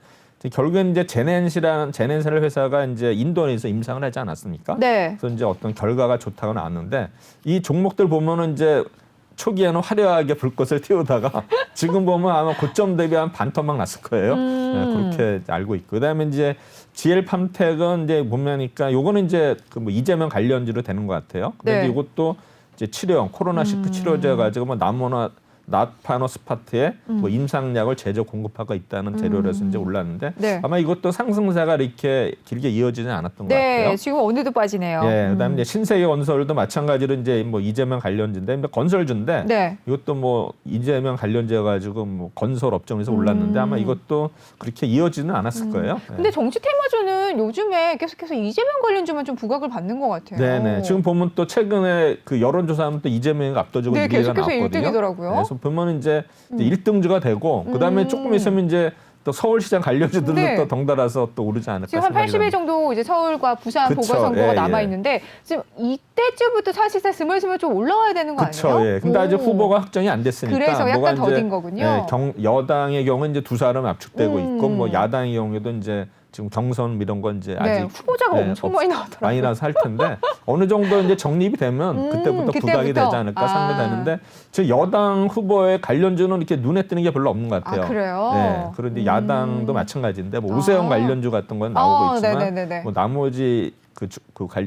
결국엔 이제 제넨셀 회사가 이제 인도네시아에서 임상을 하지 않았습니까? 네. 그래서 이제 어떤 결과가 좋다고 나왔는데 이 종목들 보면은 이제 초기에는 화려하게 불꽃을 띄우다가 지금 보면 아마 고점 대비 한 반토막 났을 거예요. 네, 그렇게 알고 있고 그다음에 이제 GL팜텍은 이제 보면니까 요거는 이제 그 뭐 이재명 관련주로 되는 것 같아요. 그런데 네. 이것도 이제 치료용 코로나19 치료제 가지고 뭐 나모나 나파노스파트에 뭐 임상약을 제조 공급하고 있다는 재료로서 이제 올랐는데 네. 아마 이것도 상승세가 이렇게 길게 이어지는 않았던 것 네. 같아요. 지금 오늘도 빠지네요. 예, 그다음에 이제 신세계 건설도 마찬가지로 이제 뭐 이재명 관련주인데 건설주인데 네. 이것도 뭐 이재명 관련주여 가지고 뭐 건설 업종에서 올랐는데 아마 이것도 그렇게 이어지는 않았을 거예요. 예. 근데 정치 테마주는 요즘에 계속해서 이재명 관련주만 좀 부각을 받는 것 같아요. 네네. 지금 보면 또 최근에 그 여론조사하면 또 이재명이 압도적으로 네, 1위가 계속해서 나왔거든요. 1등이더라고요. 그래서 보면 이제 1등주가 되고 그다음에 조금 있으면 이제 또 서울시장 관련주들도 네. 또 덩달아서 또 오르지 않을까 지금 한 생각이 80일 듭니다. 정도 이제 서울과 부산 그쵸. 보궐선거가 예, 남아 예. 있는데 지금 이때쯤부터 사실상 스물스물 좀 올라와야 되는 거 그렇죠. 아니에요? 예. 근데 아직 오. 후보가 확정이 안 됐으니까 그래서 약간 뭐가 더딘 이제, 거군요. 예, 여당의 경우는 이제 두 사람 압축되고 있고 뭐 야당의 경우에도 이제 지금 경선 이런 건 이제 네, 아직 후보자가 엄청 많이 나왔더라고요. 많이 나서 할 텐데 어느 정도 이제 정립이 되면 그때부터 부각이 되지 않을까 생각되는데 즉 여당 후보의 관련주는 이렇게 눈에 띄는 게 별로 없는 것 같아요. 아, 그래요? 네, 그런데 야당도 마찬가지인데 뭐 오세훈 관련주 같은 건 나오고 있지만 네네네네. 뭐 나머지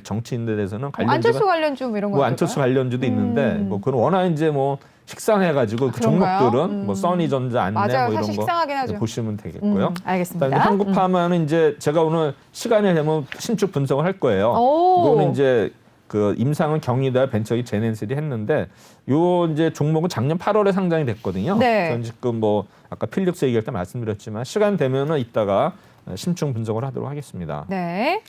정치인들에 대해서는 관련주가 안철수 관련주 뭐 이런 거 뭐 안철수 관련주도 있는데 뭐 그건 워낙 이제 뭐 식상해가지고 그 그런가요? 종목들은 뭐 써니전자 안내 맞아요. 뭐 사실 이런 거 식상하긴 하죠. 보시면 되겠고요. 알겠습니다. 그다음에 한국파마는 이제 제가 오늘 시간이 되면 신축 분석을 할 거예요. 오. 이거는 이제 그 임상은 경희대와 벤처기 제넨셀이 했는데 요 이제 종목은 작년 8월에 상장이 됐거든요. 네. 그래서 지금 뭐 아까 필력스 얘기할 때 말씀드렸지만 시간 되면은 이따가 심층 분석을 하도록 하겠습니다. 네.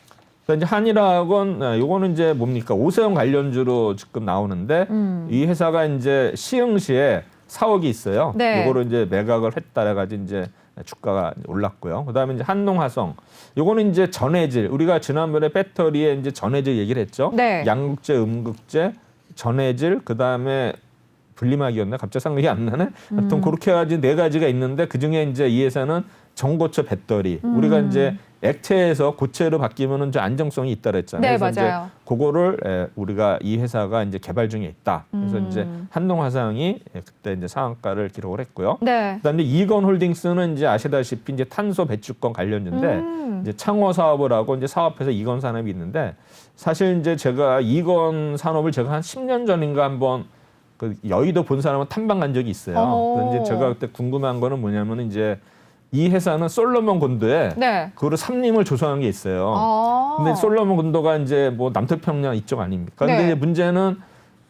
그러니까 이제 한일학은 요거는 이제 뭡니까 오세훈 관련주로 지금 나오는데 이 회사가 이제 시흥시에 사옥이 있어요. 네. 요거를 이제 매각을 했다라 가지고 이제 주가가 올랐고요. 그다음에 이제 한농화성 요거는 이제 전해질 우리가 지난번에 배터리에 이제 전해질 얘기를 했죠. 네. 양극재, 음극재, 전해질 그다음에 분리막이었나 갑자기 생각이 안 나네. 하여튼 그렇게 해가지고 네 가지가 있는데 그 중에 이제 이 회사는 전고체 배터리 우리가 이제 액체에서 고체로 바뀌면은 좀 안정성이 있다 그랬잖아요. 네, 그래서 맞아요. 이제 그거를 우리가 이 회사가 이제 개발 중에 있다. 그래서 이제 한농화상이 그때 이제 상한가를 기록을 했고요. 네. 그다음에 이건홀딩스는 이제 아시다시피 이제 탄소 배출권 관련주인데 이제 창호 사업을 하고 이제 사업해서 이건 산업이 있는데 사실 이제 제가 이건 산업을 제가 한 10년 전인가 한번 그 여의도 본 사람은 탐방 간 적이 있어요. 그래서 이제 제가 그때 궁금한 거는 뭐냐면 이제 이 회사는 솔로몬 곤도에 네. 그거를 삼림을 조성한 게 있어요. 아. 근데 솔로몬 곤도가 이제 뭐 남태평양 이쪽 아닙니까? 근데 네. 이제 문제는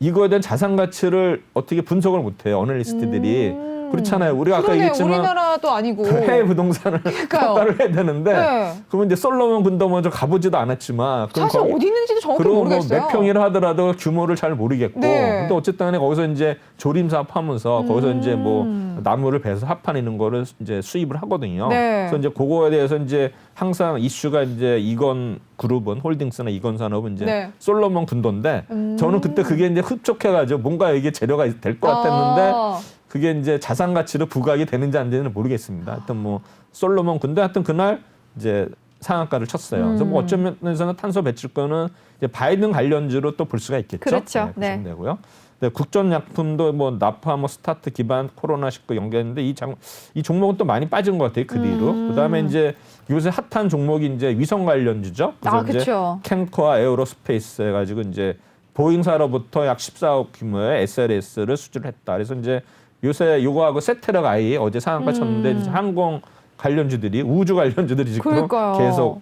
이거에 대한 자산 가치를 어떻게 분석을 못 해요. 어널리스트들이. 그렇잖아요. 우리가 아까 그러네, 얘기했지만 우리나라도 아니고. 해외 부동산을 평가를 해야 되는데 네. 그러면 이제 솔로몬 곤도 먼저 가보지도 않았지만 그럼 사실 어디 있는지도 정확히 그리고 모르겠어요. 뭐 몇 평이라 하더라도 규모를 잘 모르겠고 네. 근데 어쨌든 간에 거기서 이제 조림 사업하면서 거기서 이제 뭐 나무를 베서 합판 이런 거를 이제 수입을 하거든요. 네. 그래서 이제 그거에 대해서 이제 항상 이슈가 이제 이건 그룹은 홀딩스나 이건 산업은 이제 네. 솔로몬 군도인데 저는 그때 그게 이제 흡족해가지고 뭔가 이게 재료가 될 것 같았는데 아. 그게 이제 자산 가치로 부각이 되는지 안 되는지는 모르겠습니다. 하여튼 뭐 솔로몬 군데 하여튼 그날 이제 상한가를 쳤어요. 그래서 뭐 어쩌면 면에서는 탄소 배출권은 이제 바이든 관련주로 또 볼 수가 있겠죠. 그렇죠. 네. 보시면 되고요. 네, 국전약품도 뭐 나파 뭐 스타트 기반 코로나19 연계했는데 이 종목은 또 많이 빠진 것 같아요. 그 뒤로. 그다음에 이제 요새 핫한 종목이 이제 위성 관련주죠. 그래서 아, 이제 그렇죠. 캠코와 에어로스페이스 해가지고 이제 보잉사로부터 약 14억 규모의 SLS를 수주를 했다. 그래서 이제 요새 요거하고 세테락 아이 어제 상한가 쳤는데 이제 항공 관련주들이 우주 관련주들이 지금 그러니까요. 계속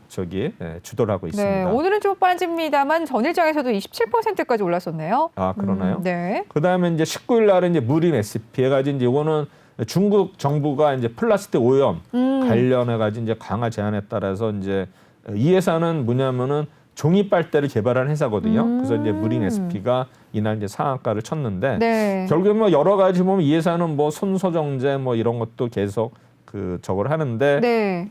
주도를 하고 있습니다. 네, 오늘은 좀 빠집니다만 전일장에서도 27%까지 올랐었네요. 아 그러나요? 네. 그다음에 이제 19일 날은 이제 무림 SP 해가지고 이제 이거는 중국 정부가 이제 플라스틱 오염 관련해가지고 이제 강화 제한에 따라서 이제 이 회사는 뭐냐면은 종이 빨대를 개발한 회사거든요. 그래서 이제 무린 SP가 이날 이제 상한가를 쳤는데 네. 결국에 뭐 여러 가지 보면 이 회사는 뭐 손소정제 뭐 이런 것도 계속 그 저걸 하는데 네.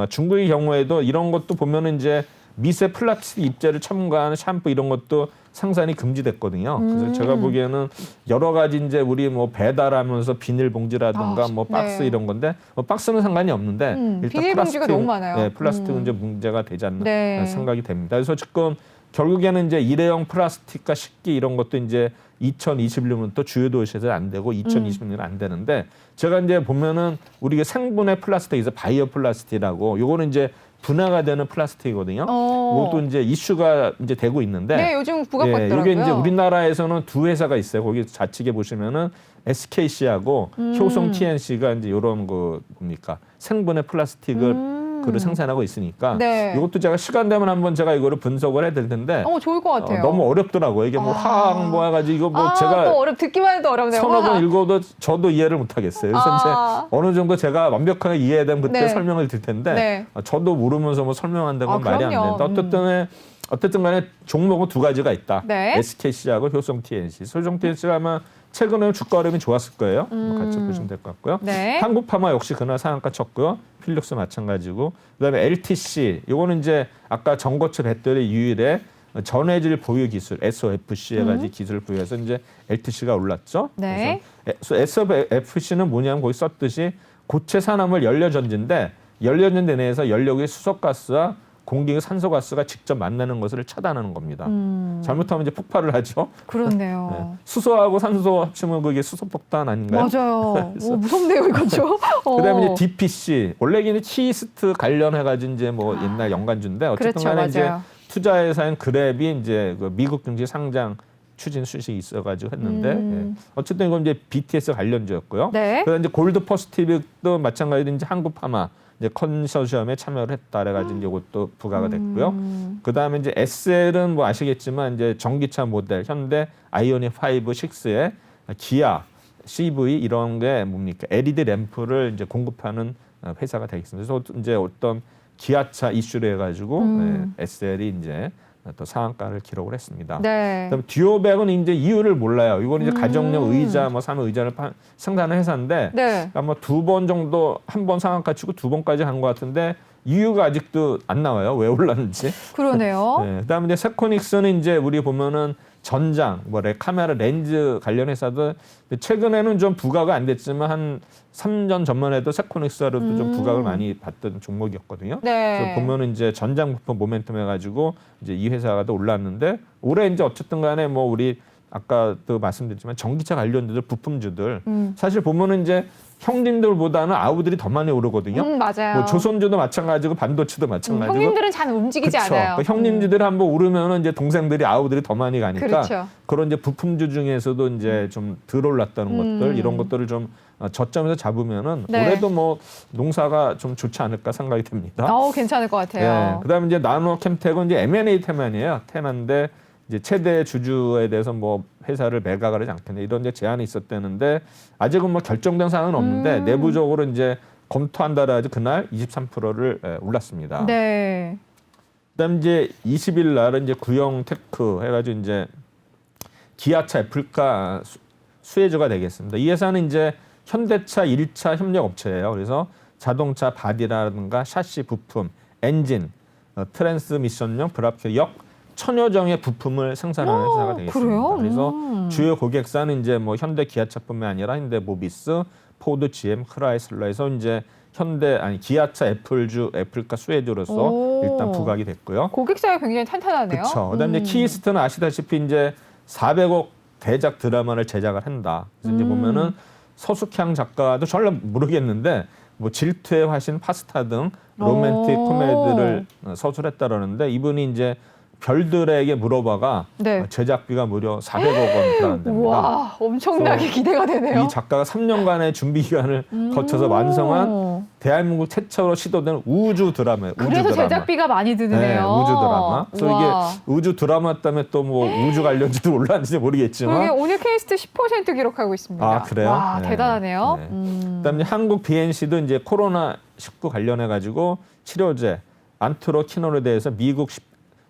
중국의 경우에도 이런 것도 보면은 이제 미세 플라스틱 입자를 첨가하는 샴푸 이런 것도 생산이 금지됐거든요. 그래서 제가 보기에는 여러 가지 이제 우리 뭐 배달하면서 비닐봉지라든가 뭐 박스 네. 이런 건데 뭐 박스는 상관이 없는데 일단 비닐봉지가 너무 많아요. 네, 플라스틱은 이제 문제가 되지 않나 네. 생각이 됩니다. 그래서 지금 결국에는 이제 일회용 플라스틱과 식기 이런 것도 이제 2021년부터 주요 도시에서 안 되고 2026년은 안 되는데 제가 이제 보면은 우리가 생분해 플라스틱에서 바이오 플라스틱이라고 요거는 이제 분해가 되는 플라스틱이거든요. 이것도 이제 이슈가 이제 되고 있는데 네, 요즘 부각받더라고요. 이게 이제 우리나라에서는 두 회사가 있어요. 거기 좌측에 보시면은 SKC하고 효성 TNC가 이제 이런 거 뭡니까 생분해 플라스틱을 그를 생산하고 있으니까 네. 이것도 제가 시간 되면 한번 제가 이거를 분석을 해드릴 텐데 좋을 것 같아요. 너무 어렵더라고요. 이게 뭐 화학 뭐 해가지고 이거 뭐 제가 또 듣기만 해도 어렵네요. 서너 번 화학. 읽어도 저도 이해를 못하겠어요. 그래서 이제 어느 정도 제가 완벽하게 이해되면 그때 네. 설명을 드릴 텐데 네. 저도 모르면서 뭐 설명한다는 건 말이 안 그럼요. 된다. 어쨌든 간에 종목은 두 가지가 있다. 네. SKC하고 효성 TNC. 효성 TNC가 아마 최근에 주가 흐름이 좋았을 거예요. 같이 보시면 될 것 같고요. 네. 한국파마 역시 그날 상한가 쳤고요. 필력스 마찬가지고. 그다음에 LTC. 이거는 이제 아까 전고체 배터리 유일의 전해질 보유 기술 SOFC 해가지고 기술을 보유해서 이제 LTC가 올랐죠. 네. 그래서 SOFC는 뭐냐면 거기 썼듯이 고체 산화물 연료전지인데 연료전지 내에서 연료의 수소가스와 공기의 산소가스가 직접 만나는 것을 차단하는 겁니다. 잘못하면 이제 폭발을 하죠. 그렇네요. 네. 수소하고 산소 합치면 그게 수소폭탄 아닌가요? 맞아요. 무섭네요, 이거죠. 그다음에 이제 DPC 원래 이게 치이스트 관련해가지고 이제 뭐 옛날 연관주인데 어쨌든 그렇죠, 간에 이제 맞아요. 투자회사인 그랩이 이제 그 미국 증시 상장 추진 수식이 있어가지고 했는데 어쨌든 이건 이제 BTS 관련주였고요. 네. 그다음 이제 골드 퍼스티빅도 마찬가지로 이제 한국파마 이제 컨소시엄에 참여를 했다 그래가지고 이것도 부과가 됐고요. 그다음에 이제 SL은 뭐 아시겠지만 이제 전기차 모델 현대 아이오닉 5, 6에 기아, CV 이런 게 뭡니까 LED 램프를 이제 공급하는 회사가 되겠습니다. 그래서 이제 어떤 기아차 이슈를 해가지고 SL이 이제 또 상한가를 기록을 했습니다. 네. 그다음에 듀오백은 이제 이유를 몰라요. 이건 이제 가정용 의자, 뭐 사무 의자를 생산하는 회사인데, 네. 아마 두 번 정도 한 번 상한가 치고 두 번까지 간 것 같은데 이유가 아직도 안 나와요. 왜 올랐는지. 그러네요. 네, 그다음에 이제 세코닉스는 이제 우리 보면은 전장, 뭐 카메라 렌즈 관련 회사도 최근에는 좀 부각이 안 됐지만 한 3년 전만 해도 세코닉스로도 좀 부각을 많이 받던 종목이었거든요. 네. 그래서 보면은 이제 전장 부품 모멘텀 해가지고 이제 이 회사가 또 올랐는데 올해 이제 어쨌든 간에 뭐 우리 아까도 말씀드렸지만 전기차 관련주들 부품주들 사실 보면은 이제 형님들보다는 아우들이 더 많이 오르거든요. 맞아요. 뭐 조선주도 마찬가지고 반도체도 마찬가지고. 형님들은 잘 움직이지 그쵸. 않아요. 그러니까 형님들이 한번 오르면은 이제 동생들이 아우들이 더 많이 가니까 그렇죠. 그런 이제 부품주 중에서도 이제 좀 덜 올랐다는 것들 이런 것들을 좀 저점에서 잡으면은 네. 올해도 뭐 농사가 좀 좋지 않을까 생각이 듭니다. 괜찮을 것 같아요. 네. 그다음에 이제 나노 캠텍은 이제 M&A 테마이에요. 테마인데 이제 최대 주주에 대해서 뭐 회사를 매각을 하지 않겠냐 이런 이제 제안이 있었다는데 아직은 뭐 결정된 사항은 없는데 내부적으로 이제 검토한다라 해서 그날 23%를 올랐습니다. 네. 그다음 이제 20일 날은 이제 구형 테크 해가지고 이제 기아차, 애플카 수혜주가 되겠습니다. 이 회사는 이제 현대차 1차 협력 업체예요. 그래서 자동차 바디라든가 샤시 부품, 엔진, 트랜스미션용 브라켓 역 천여 종의 부품을 생산하는 회사가 되겠습니다. 그래요? 그래서 주요 고객사는 이제 뭐 현대 기아차뿐만 아니라 현대 모비스, 포드, GM, 크라이슬러에서 이제 기아차 애플주, 애플카 수혜주로서 일단 부각이 됐고요. 고객사가 굉장히 탄탄하네요. 그렇죠. 그다음에 이제 키이스트는 아시다시피 이제 400억 대작 드라마를 제작을 한다. 그래서 이제 보면은 서숙향 작가도 전혀 모르겠는데 뭐 질투의 화신, 파스타 등 로맨틱 코미디를 서술했다라는데 이분이 이제 별들에게 물어봐가 네. 제작비가 무려 400억 원 들어간답니다. 와, 엄청나게 기대가 되네요. 이 작가가 3년간의 준비 기간을 거쳐서 완성한 대한민국 최초로 시도된 우주 드라마예요. 그래서 제작비가 많이 드네요. 네, 우주 드라마. 그래서 우와. 이게 우주 드라마 때문에 또 뭐 우주 관련주도 올랐는지 모르겠지만. 그게 오늘 케이스트 10% 기록하고 있습니다. 아, 그래요? 와, 네. 대단하네요. 네. 그다음에 한국 BNC도 이제 코로나19 관련해 가지고 치료제 안트로키놀에 대해서 미국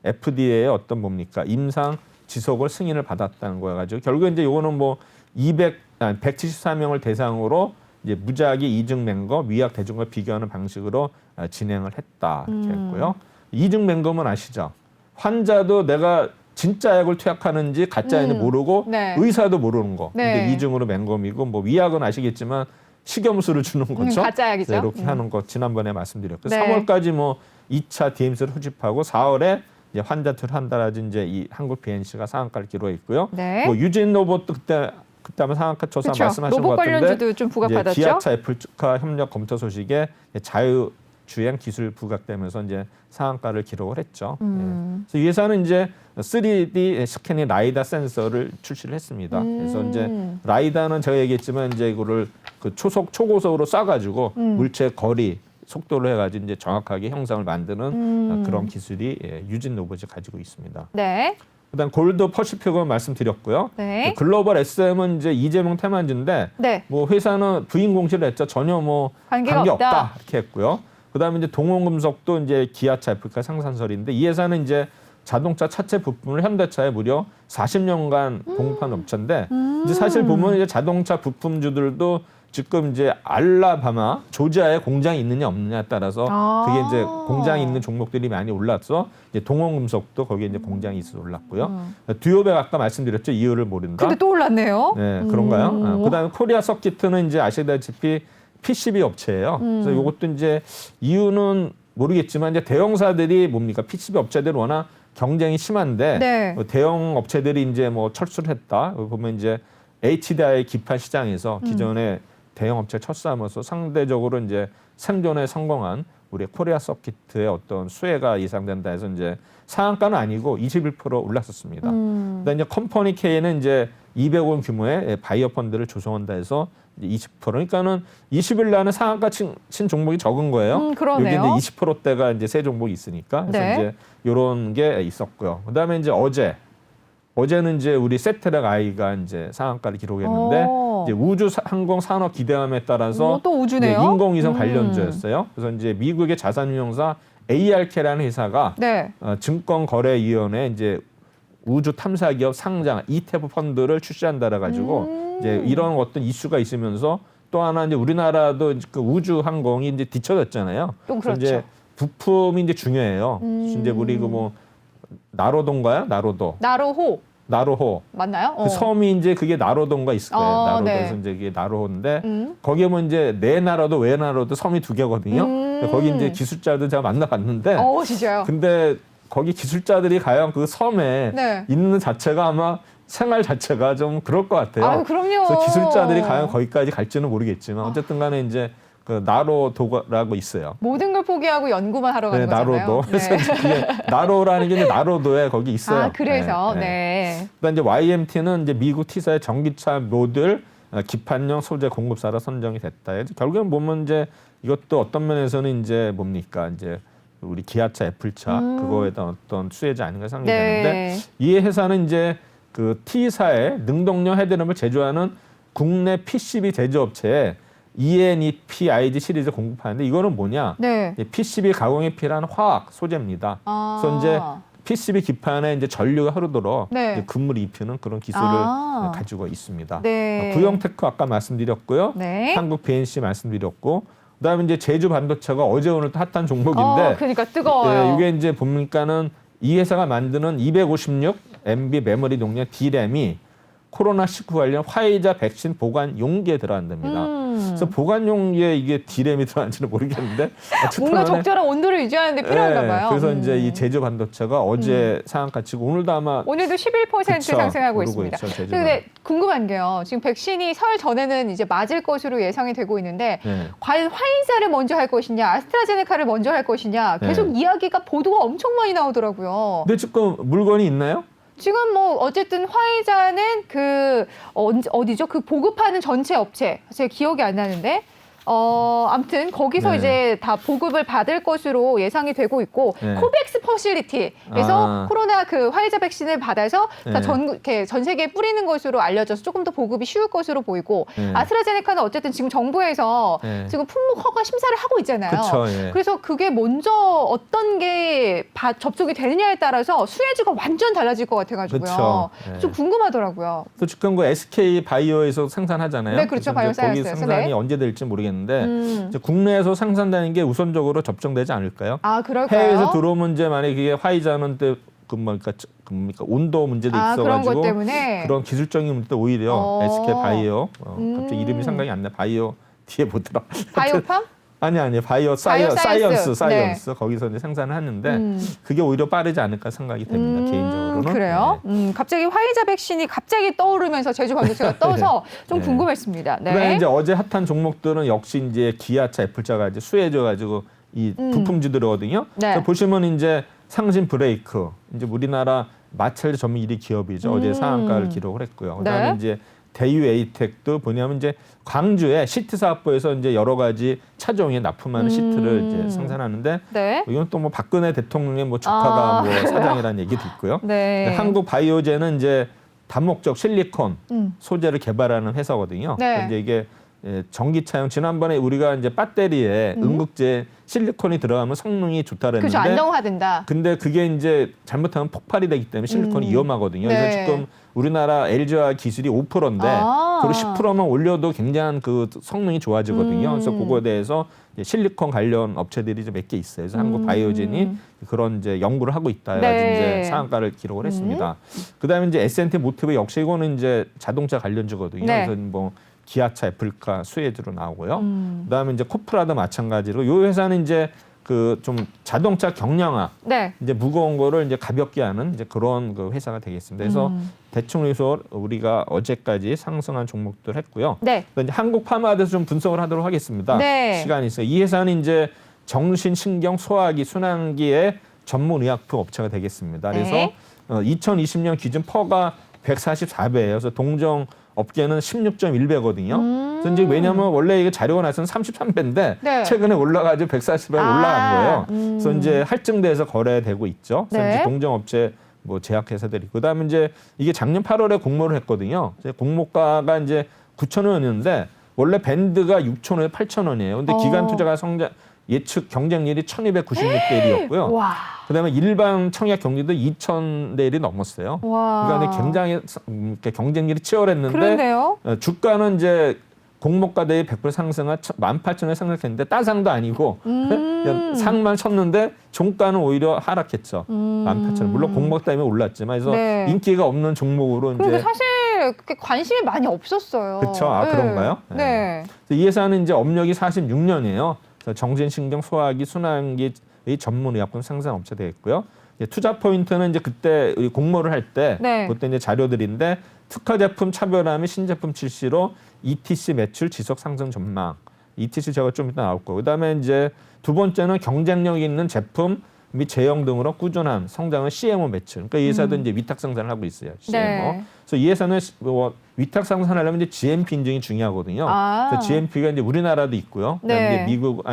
FDA의 어떤 뭡니까 임상 지속을 승인을 받았다는 거여 가지고 결국 이제 요거는 뭐 174명을 대상으로 이제 무작위 이중 맹거 위약 대증과 비교하는 방식으로 진행을 했다 이렇게 했고요. 이중 맹검은 아시죠? 환자도 내가 진짜 약을 투약하는지 가짜인지 모르고 네. 의사도 모르는 거. 네. 근데 이중으로 맹검이고 뭐 위약은 아시겠지만 식염수를 주는 거죠. 가짜 약이죠. 네, 이렇게 하는 거 지난번에 말씀드렸고 네. 3월까지 뭐 2차 DMC를 후집하고 4월에 이제 환자 투를 한다라지 이제 이 한국 BNC가 상한가를 기록했고요. 네. 뭐 유진 로봇도 그때 한번 상한가 조사 그쵸. 말씀하신 로봇 것 같은데 관련주도 좀 부각받았죠. 기아차 애플카 협력 검토 소식에 자유주행 기술 부각되면서 이제 상한가를 기록을 했죠. 그래서 이 회사는 이제 3D 스캐닝 라이다 센서를 출시를 했습니다. 그래서 이제 라이다는 제가 얘기했지만 이제 이거를 그 초고속으로 쏴가지고 물체 거리 속도를 해가지고 이제 정확하게 형상을 만드는 그런 기술이 유진 로봇이 가지고 있습니다. 네. 그다음 골드 퍼시픽은 말씀드렸고요. 네. 글로벌 SM은 이제 이재명 태만주인데 네. 뭐 회사는 부인 공시를 했죠. 전혀 뭐 관계가 관계 없다. 없다 이렇게 했고요. 그다음에 이제 동원금속도 이제 기아차 애플카 상산설인데 이 회사는 이제 자동차 차체 부품을 현대차에 무려 40년간 공급한 업체인데 이제 사실 보면 이제 자동차 부품주들도 지금 이제 알라바마, 조지아에 공장이 있느냐 없느냐에 따라서 그게 이제 공장이 있는 종목들이 많이 올랐어. 이제 동원금속도 거기에 이제 공장이 있어 올랐고요. 듀오백 아까 말씀드렸죠. 이유를 모른다. 근데 또 올랐네요. 네, 그런가요? 그다음에 코리아 서킷은 이제 아시다시피 PCB 업체예요. 그래서 이것도 이제 이유는 모르겠지만 이제 대형사들이 뭡니까? PCB 업체들 워낙 경쟁이 심한데 네. 대형 업체들이 이제 뭐 철수를 했다. 보면 이제 HDI 기판 시장에서 기존의 대형 업체 철수하면서 상대적으로 이제 생존에 성공한 우리 코리아 서킷의 어떤 수혜가 예상된다 해서 이제 상한가는 아니고 21% 올랐었습니다. 그다음에 이제 컴퍼니 K는 이제 200원 규모의 바이어 펀드를 조성한다 해서 이제 20%. 그러니까는 20일 날은 상한가 친 종목이 적은 거예요. 그러네요. 여기 이제 20%대가 이제 세 종목이 있으니까. 그래서 네. 이제 이런 게 있었고요. 그다음에 이제 어제는 이제 우리 세트랙 아이가 이제 상한가를 기록했는데 이제 우주 항공 산업 기대감에 따라서 또 우주네요. 이제 인공위성 관련주였어요. 그래서 이제 미국의 자산운용사 ARK라는 회사가 네. 증권거래위원회 이제 우주 탐사 기업 상장 ETF 펀드를 출시한다라 가지고 이제 이런 어떤 이슈가 있으면서 또 하나 이제 우리나라도 그 우주 항공이 이제 뒤쳐졌잖아요. 또 그래서 그렇죠. 이제 부품이 이제 중요해요. 이제 우리 그 뭐 나로도인가요? 나로호. 맞나요? 그 섬이 이제 그게 나로도인가 있을 거예요. 나로도에서 네. 이제 이게 나로호인데 거기에 뭐 이제 내 나라도 외 나라도 섬이 두 개거든요. 거기 이제 기술자들 제가 만나봤는데 진짜요? 근데 거기 기술자들이 과연 그 섬에 네. 있는 자체가 아마 생활 자체가 좀 그럴 것 같아요. 아유, 그럼요. 그래서 기술자들이 과연 거기까지 갈지는 모르겠지만 어쨌든 간에 이제 그 나로도라고 있어요. 모든 걸 포기하고 연구만 하러 가는 거잖아요. 나로도. 그래서 그게 나로라는 게 이제 나로도에 거기 있어요. 그래서 네. 그다음 이제 YMT는 이제 미국 T사의 전기차 모듈 기판용 소재 공급사로 선정이 됐다. 결국엔 보면 이제 이것도 어떤 면에서는 이제 뭡니까? 이제 우리 기아차, 애플차 그거에 대한 어떤 수혜자 아닌가 생각이 되는데 이 회사는 이제 그 T사의 능동형 헤드램을 제조하는 국내 PCB 제조업체에 ENEP-IG 시리즈 공급하는데 이거는 뭐냐? 네. PCB 가공에 필요한 화학 소재입니다. 그래서 이제 PCB 기판에 이제 전류가 흐르도록 이제 금을 입히는 그런 기술을 가지고 있습니다. 네. 구형테크 아까 말씀드렸고요. 네. 한국 BNC 말씀드렸고 그다음에 이제 제주 반도체가 어제 오늘 또 핫한 종목인데 그러니까 뜨거워요. 이게 이제 보니까는 이 회사가 만드는 256 MB 메모리 용량 D램이 코로나19 관련 화이자 백신 보관 용기에 들어간답니다. 그래서 보관 용기에 이게 D램이 들어간지는 모르겠는데 뭔가 적절한 온도를 유지하는 데 필요한가 봐요. 그래서 이제 이 제주 반도체가 어제 상한가 치고 오늘도 아마 오늘도 11% 상승하고 있습니다. 그런데 궁금한 게요. 지금 백신이 설 전에는 이제 맞을 것으로 예상이 되고 있는데 과연 화이자를 먼저 할 것이냐, 아스트라제네카를 먼저 할 것이냐 계속 이야기가 보도가 엄청 많이 나오더라고요. 근데 지금 물건이 있나요? 지금 뭐 어쨌든 화이자는 그 어디죠? 그 보급하는 전체 업체 제가 기억이 안 나는데 아무튼 거기서 네. 이제 다 보급을 받을 것으로 예상이 되고 있고 네. 코백스 퍼실리티에서 코로나 그 화이자 백신을 받아서 다 전 세계에 뿌리는 것으로 알려져서 조금 더 보급이 쉬울 것으로 보이고 네. 아스트라제네카는 어쨌든 지금 정부에서 네. 지금 품목 허가 심사를 하고 있잖아요. 그쵸, 예. 그래서 그게 먼저 어떤 게 접촉이 되느냐에 따라서 수혜주가 완전 달라질 것 같아가지고요. 그쵸, 예. 좀 궁금하더라고요. 또 지금 그 SK 바이오에서 생산하잖아요. 네, 그렇죠. 그래서 이제 거기 바이오사이언스에서. 생산이 네. 언제 될지 모르겠는데 이제 국내에서 생산되는 게 우선적으로 접종되지 않을까요? 아, 그럴까요? 해외에서 들어오면 이제 만약에 그게 화이자는 때 그러니까 온도 문제도 있어가지고 그런 것 때문에 그런 기술적인 문제도 오히려 SK 바이오 갑자기 이름이 생각이 안 나. 바이오 뒤에 뭐더라? 바이오팜? 아니 바이오 바이오사이언스. 사이언스 거기서 이제 생산을 하는데 그게 오히려 빠르지 않을까 생각이 됩니다. 개인적으로는. 그래요? 네. 갑자기 화이자 백신이 갑자기 떠오르면서 제주 반도체가 떠서 좀 네. 궁금했습니다. 네. 그다음에 이제 어제 핫한 종목들은 역시 이제 기아차, 애플차가 이제 수혜져가지고 이 부품주들이거든요. 네. 그래서 보시면 이제 상신 브레이크, 이제 우리나라 마찰 전문 1위 기업이죠. 어제 상한가를 기록을 했고요. 그다음에 네. 이제 대유 에이텍도 뭐냐면 이제 광주에 시트 사업부에서 이제 여러 가지 차종에 납품하는 시트를 이제 생산하는데 네. 이건 또 뭐 박근혜 대통령의 뭐 조카가 뭐 사장이라는 얘기도 있고요. 네. 한국 바이오젠은 이제 다목적 실리콘 소재를 개발하는 회사거든요. 네. 그래서 이제 이게 전기차용 지난번에 우리가 이제 배터리에 응급제 실리콘이 들어가면 성능이 좋다 그랬는데 그렇죠. 안정화된다. 근데 그게 이제 잘못하면 폭발이 되기 때문에 실리콘이 위험하거든요. 네. 그래서 지금 우리나라 LG화 기술이 5%인데 그리고 10%만 올려도 굉장한 그 성능이 좋아지거든요. 그래서 그거에 대해서 이제 실리콘 관련 업체들이 몇 개 있어요. 그래서 한국 바이오젠이 그런 이제 연구를 하고 있다 해가지고 네. 이제 상한가를 기록을 했습니다. 그다음에 이제 S&T 모티브 역시 이거는 이제 자동차 관련주거든요. 네. 그래서 뭐 기아차, 애플카, 수혜주로 나오고요. 그다음에 이제 코프라도 마찬가지로 이 회사는 이제 그 좀 자동차 경량화, 네. 이제 무거운 거를 이제 가볍게 하는 이제 그런 그 회사가 되겠습니다. 그래서 대충 해서 우리가 어제까지 상승한 종목들 했고요. 네. 이제 한국 파마에 대해서 좀 분석을 하도록 하겠습니다. 네. 시간이 있어요. 이 회사는 이제 정신, 신경, 소화기, 순환기의 전문 의약품 업체가 되겠습니다. 그래서 네. 2020년 기준 퍼가 144배예요. 그래서 동종 업계는 16.1배거든요. 그래서 이제 왜냐하면 원래 이게 자료가 나서는 33배인데 네. 최근에 올라가지고 140배 올라간 거예요. 그래서 이제 할증돼서 거래되고 있죠. 그래서 네. 이제 동종업체 뭐 제약회사들이 그다음에 이제 이게 작년 8월에 공모를 했거든요. 이제 공모가가 이제 9,000원이었는데 원래 밴드가 6,000원에 8,000원이에요. 근데 기간 투자가 성장 예측 경쟁률이 1,296대 1이었고요. 와. 그다음에 일반 청약 경기도 2,000대 1이 넘었어요. 와. 그러니까 굉장히 이렇게 경쟁률이 치열했는데 그런데요. 주가는 이제 공모가 대비 100% 상승한 18,000원에 상승했는데 따상도 아니고 그냥 상만 쳤는데 종가는 오히려 하락했죠. 18,000원. 물론 공모가 때문에 올랐지만 그래서 네. 인기가 없는 종목으로 그런데 이제 사실 그렇게 관심이 많이 없었어요. 그렇죠. 아, 네. 그런가요? 네. 이 회사는 이제 업력이 46년이에요. 그래서 정신신경 소화기 순환기의 전문 의약품 생산 업체 되겠고요. 투자 포인트는 이제 그때 우리 공모를 할 때 네. 그때 이제 자료들인데 특화 제품 차별화 및 신제품 출시로 ETC 매출 지속 상승 전망. ETC 제가 좀 이따 나올 거고. 그다음에 이제 두 번째는 경쟁력 있는 제품 및 제형 등으로 꾸준한 성장은 CMO 매출. 그러니까 이 회사도 이제 위탁 생산을 하고 있어요. CMO. 네. 그래서 이 회사는 뭐 위탁 생산하려면 이제 GMP 인증이 중요하거든요. 아. 그래서 GMP가 이제 우리나라도 있고요. 그다음에 네. 이제 미국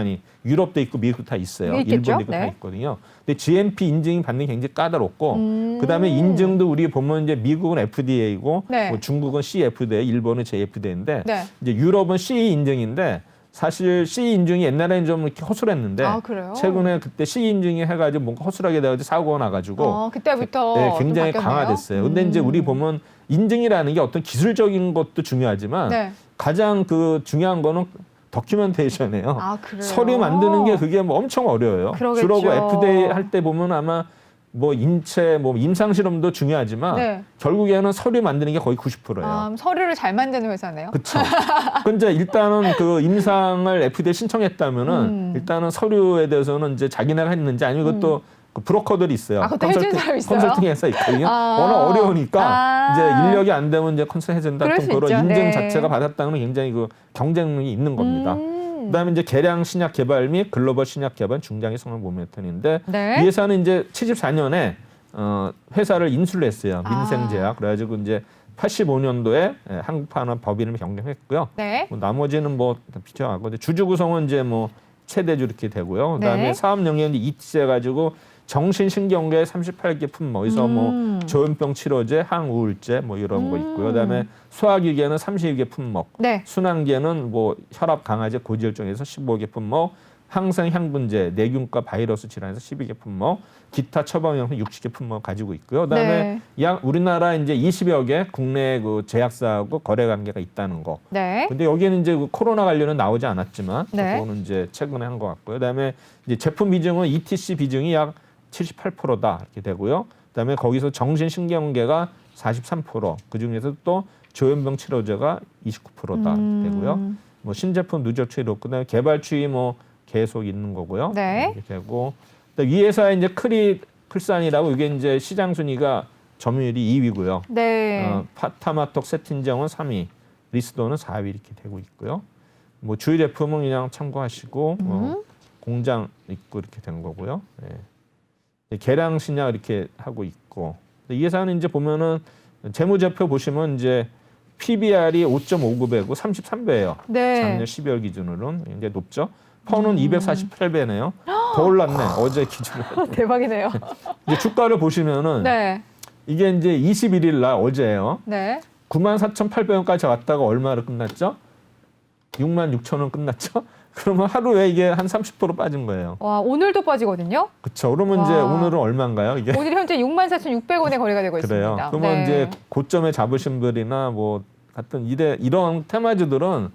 유럽도 있고 미국도 다 있어요. 있겠죠? 일본도 있고 다 네. 있거든요. 근데 GMP 인증이 받는 게 굉장히 까다롭고 그다음에 인증도 우리 보면 이제 미국은 FDA이고 네. 뭐 중국은 CFDA, 일본은 JFDA인데 네. 이제 유럽은 CE 인증인데 사실 CE 인증이 옛날에는 좀 이렇게 허술했는데 아, 그래요? 최근에 그때 CE 인증이 해가지고 뭔가 허술하게 돼가지고 사고가 나가지고 그때부터 네, 좀 굉장히 바뀌었네요. 강화됐어요. 근데 이제 우리 보면 인증이라는 게 어떤 기술적인 것도 중요하지만 네. 가장 그 중요한 거는 다큐멘테이션이에요. 아, 그래요? 서류 만드는 게 그게 뭐 엄청 어려워요. 그러겠죠. 주로 그 FDA 할 때 보면 아마 뭐 인체, 뭐 임상 실험도 중요하지만 네. 결국에는 서류 만드는 게 거의 90%예요. 서류를 잘 만드는 회사네요. 그렇죠. 근데 일단은 그 임상을 FDA 신청했다면은 일단은 서류에 대해서는 이제 자기네가 했는지 아니면 그것도 그 브로커들이 있어요. 그것도 해주는 사람 있어요? 컨설팅 회사 있거든요. 워낙 어려우니까 이제 인력이 안 되면 이제 컨설팅 해준다. 그럴 또 수 그런 있죠. 인증 네. 자체가 받았다는 건 굉장히 그 경쟁력이 있는 겁니다. 그다음에 이제 개량 신약 개발 및 글로벌 신약 개발 중장기 성장 모멘텀인데 네. 이 회사는 이제 74년에 회사를 인수를 했어요. 민생제약. 그래가지고 이제 85년도에 한국판화 법인을 변경했고요. 네. 뭐 나머지는 뭐 비춰하고 주주 구성은 이제 뭐 최대주 이렇게 되고요. 그다음에 네. 사업 영역이 ETC 해가지고 정신신경계 38개 품목, 그래서 뭐 조현병 치료제, 항우울제 뭐 이런 거 있고요. 그다음에 소화기계는 32개 품목, 네. 순환계는 뭐 혈압 강화제, 고지혈증에서 15개 품목, 항생 향분제, 내균과 바이러스 질환에서 12개 품목, 기타 처방용품 60개 품목 가지고 있고요. 그다음에 약 우리나라 이제 20여 개 국내 그 제약사하고 거래 관계가 있다는 거. 네. 근데 여기는 이제 그 코로나 관련은 나오지 않았지만 네. 그거는 이제 최근에 한 것 같고요. 그다음에 이제 제품 비중은 ETC 비중이 약 78%다 이렇게 되고요. 그다음에 거기서 정신신경계가 43%, 그 중에서 또 조현병 치료제가 29%다 되고요. 뭐 신제품 누적 치료, 그다음에 개발 추이 뭐 계속 있는 거고요. 네. 이렇게 되고 이 회사의 이제 크리플산이라고 이게 이제 시장 순위가 점유율이 2위고요. 네. 파타마톡 세틴정은 3위, 리스도는 4위 이렇게 되고 있고요. 뭐 주요 제품은 그냥 참고하시고 공장 있고 이렇게 된 거고요. 네. 계량 신약 이렇게 하고 있고 이 회사는 이제 보면은 재무제표 보시면 이제 PBR이 5.59배고 33배예요. 네. 작년 12월 기준으로는 굉장히 높죠. 퍼는 248배네요. 더 올랐네. 어제 기준으로. 대박이네요. 이제 주가를 보시면은 네. 이게 이제 21일 날 어제예요. 네. 94,800원까지 왔다가 얼마로 끝났죠? 66,000원 끝났죠? 그러면 하루에 이게 한 30% 빠진 거예요. 와, 오늘도 빠지거든요. 그렇죠. 그러면 이제 와. 오늘은 얼마인가요? 이게 오늘 현재 64,600원에 거래가 되고 그래요. 있습니다. 그러면 네. 이제 고점에 잡으신 분들이나 뭐 같은 이런 테마주들은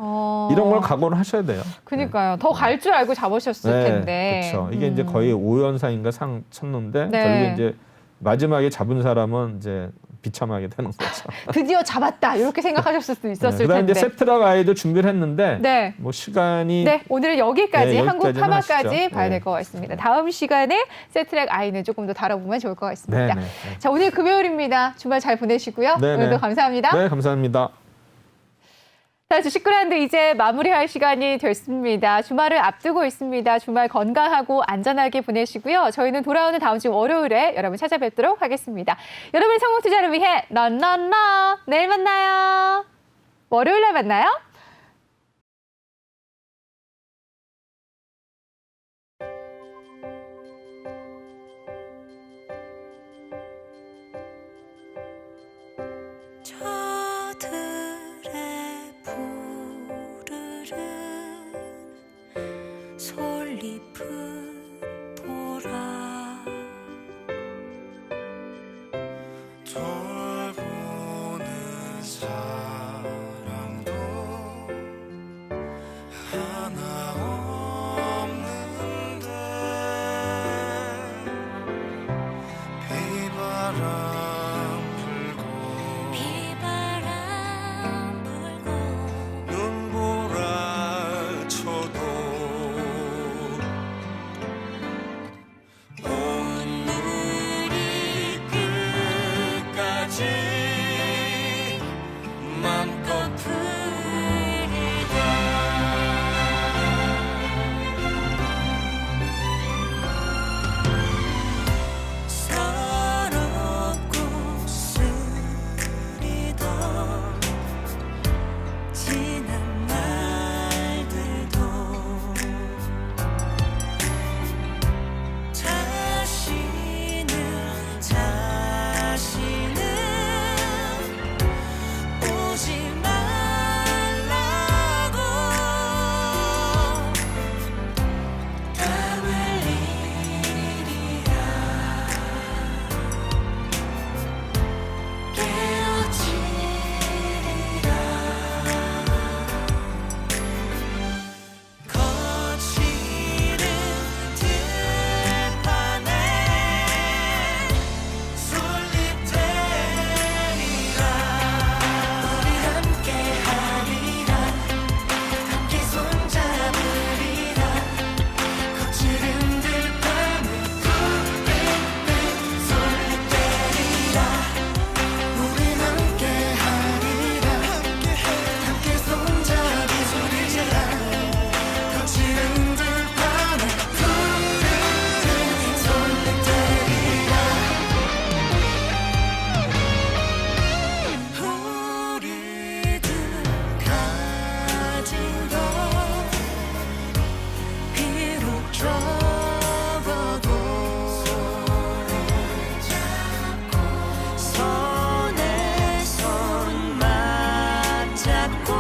이런 걸 각오를 하셔야 돼요. 그러니까요. 더 갈 줄 알고 잡으셨을 텐데. 그렇죠. 이게 이제 거의 5연상인가 상 쳤는데 네. 결국에 이제 마지막에 잡은 사람은 이제 비참하게 되는 거죠. 드디어 잡았다 이렇게 생각하셨을 수도 있었을 그다음에 텐데. 이제 세트라 가이드 준비를 했는데 네. 뭐 시간이 네, 오늘은 여기까지 네, 한국 여기까지만 파마까지 하시죠. 봐야 네. 될 것 같습니다. 다음 시간에 세트랙 아이는 조금 더 다뤄보면 좋을 것 같습니다. 네, 네, 자, 오늘 금요일입니다. 주말 잘 보내시고요. 네, 오늘도 네. 감사합니다. 네, 감사합니다. 자, 주식그란드 이제 마무리할 시간이 됐습니다. 주말을 앞두고 있습니다. 주말 건강하고 안전하게 보내시고요. 저희는 돌아오는 다음 주 월요일에 여러분 찾아뵙도록 하겠습니다. 여러분의 성공 투자를 위해 런런런 내일 만나요. 월요일에 만나요. 붙잡고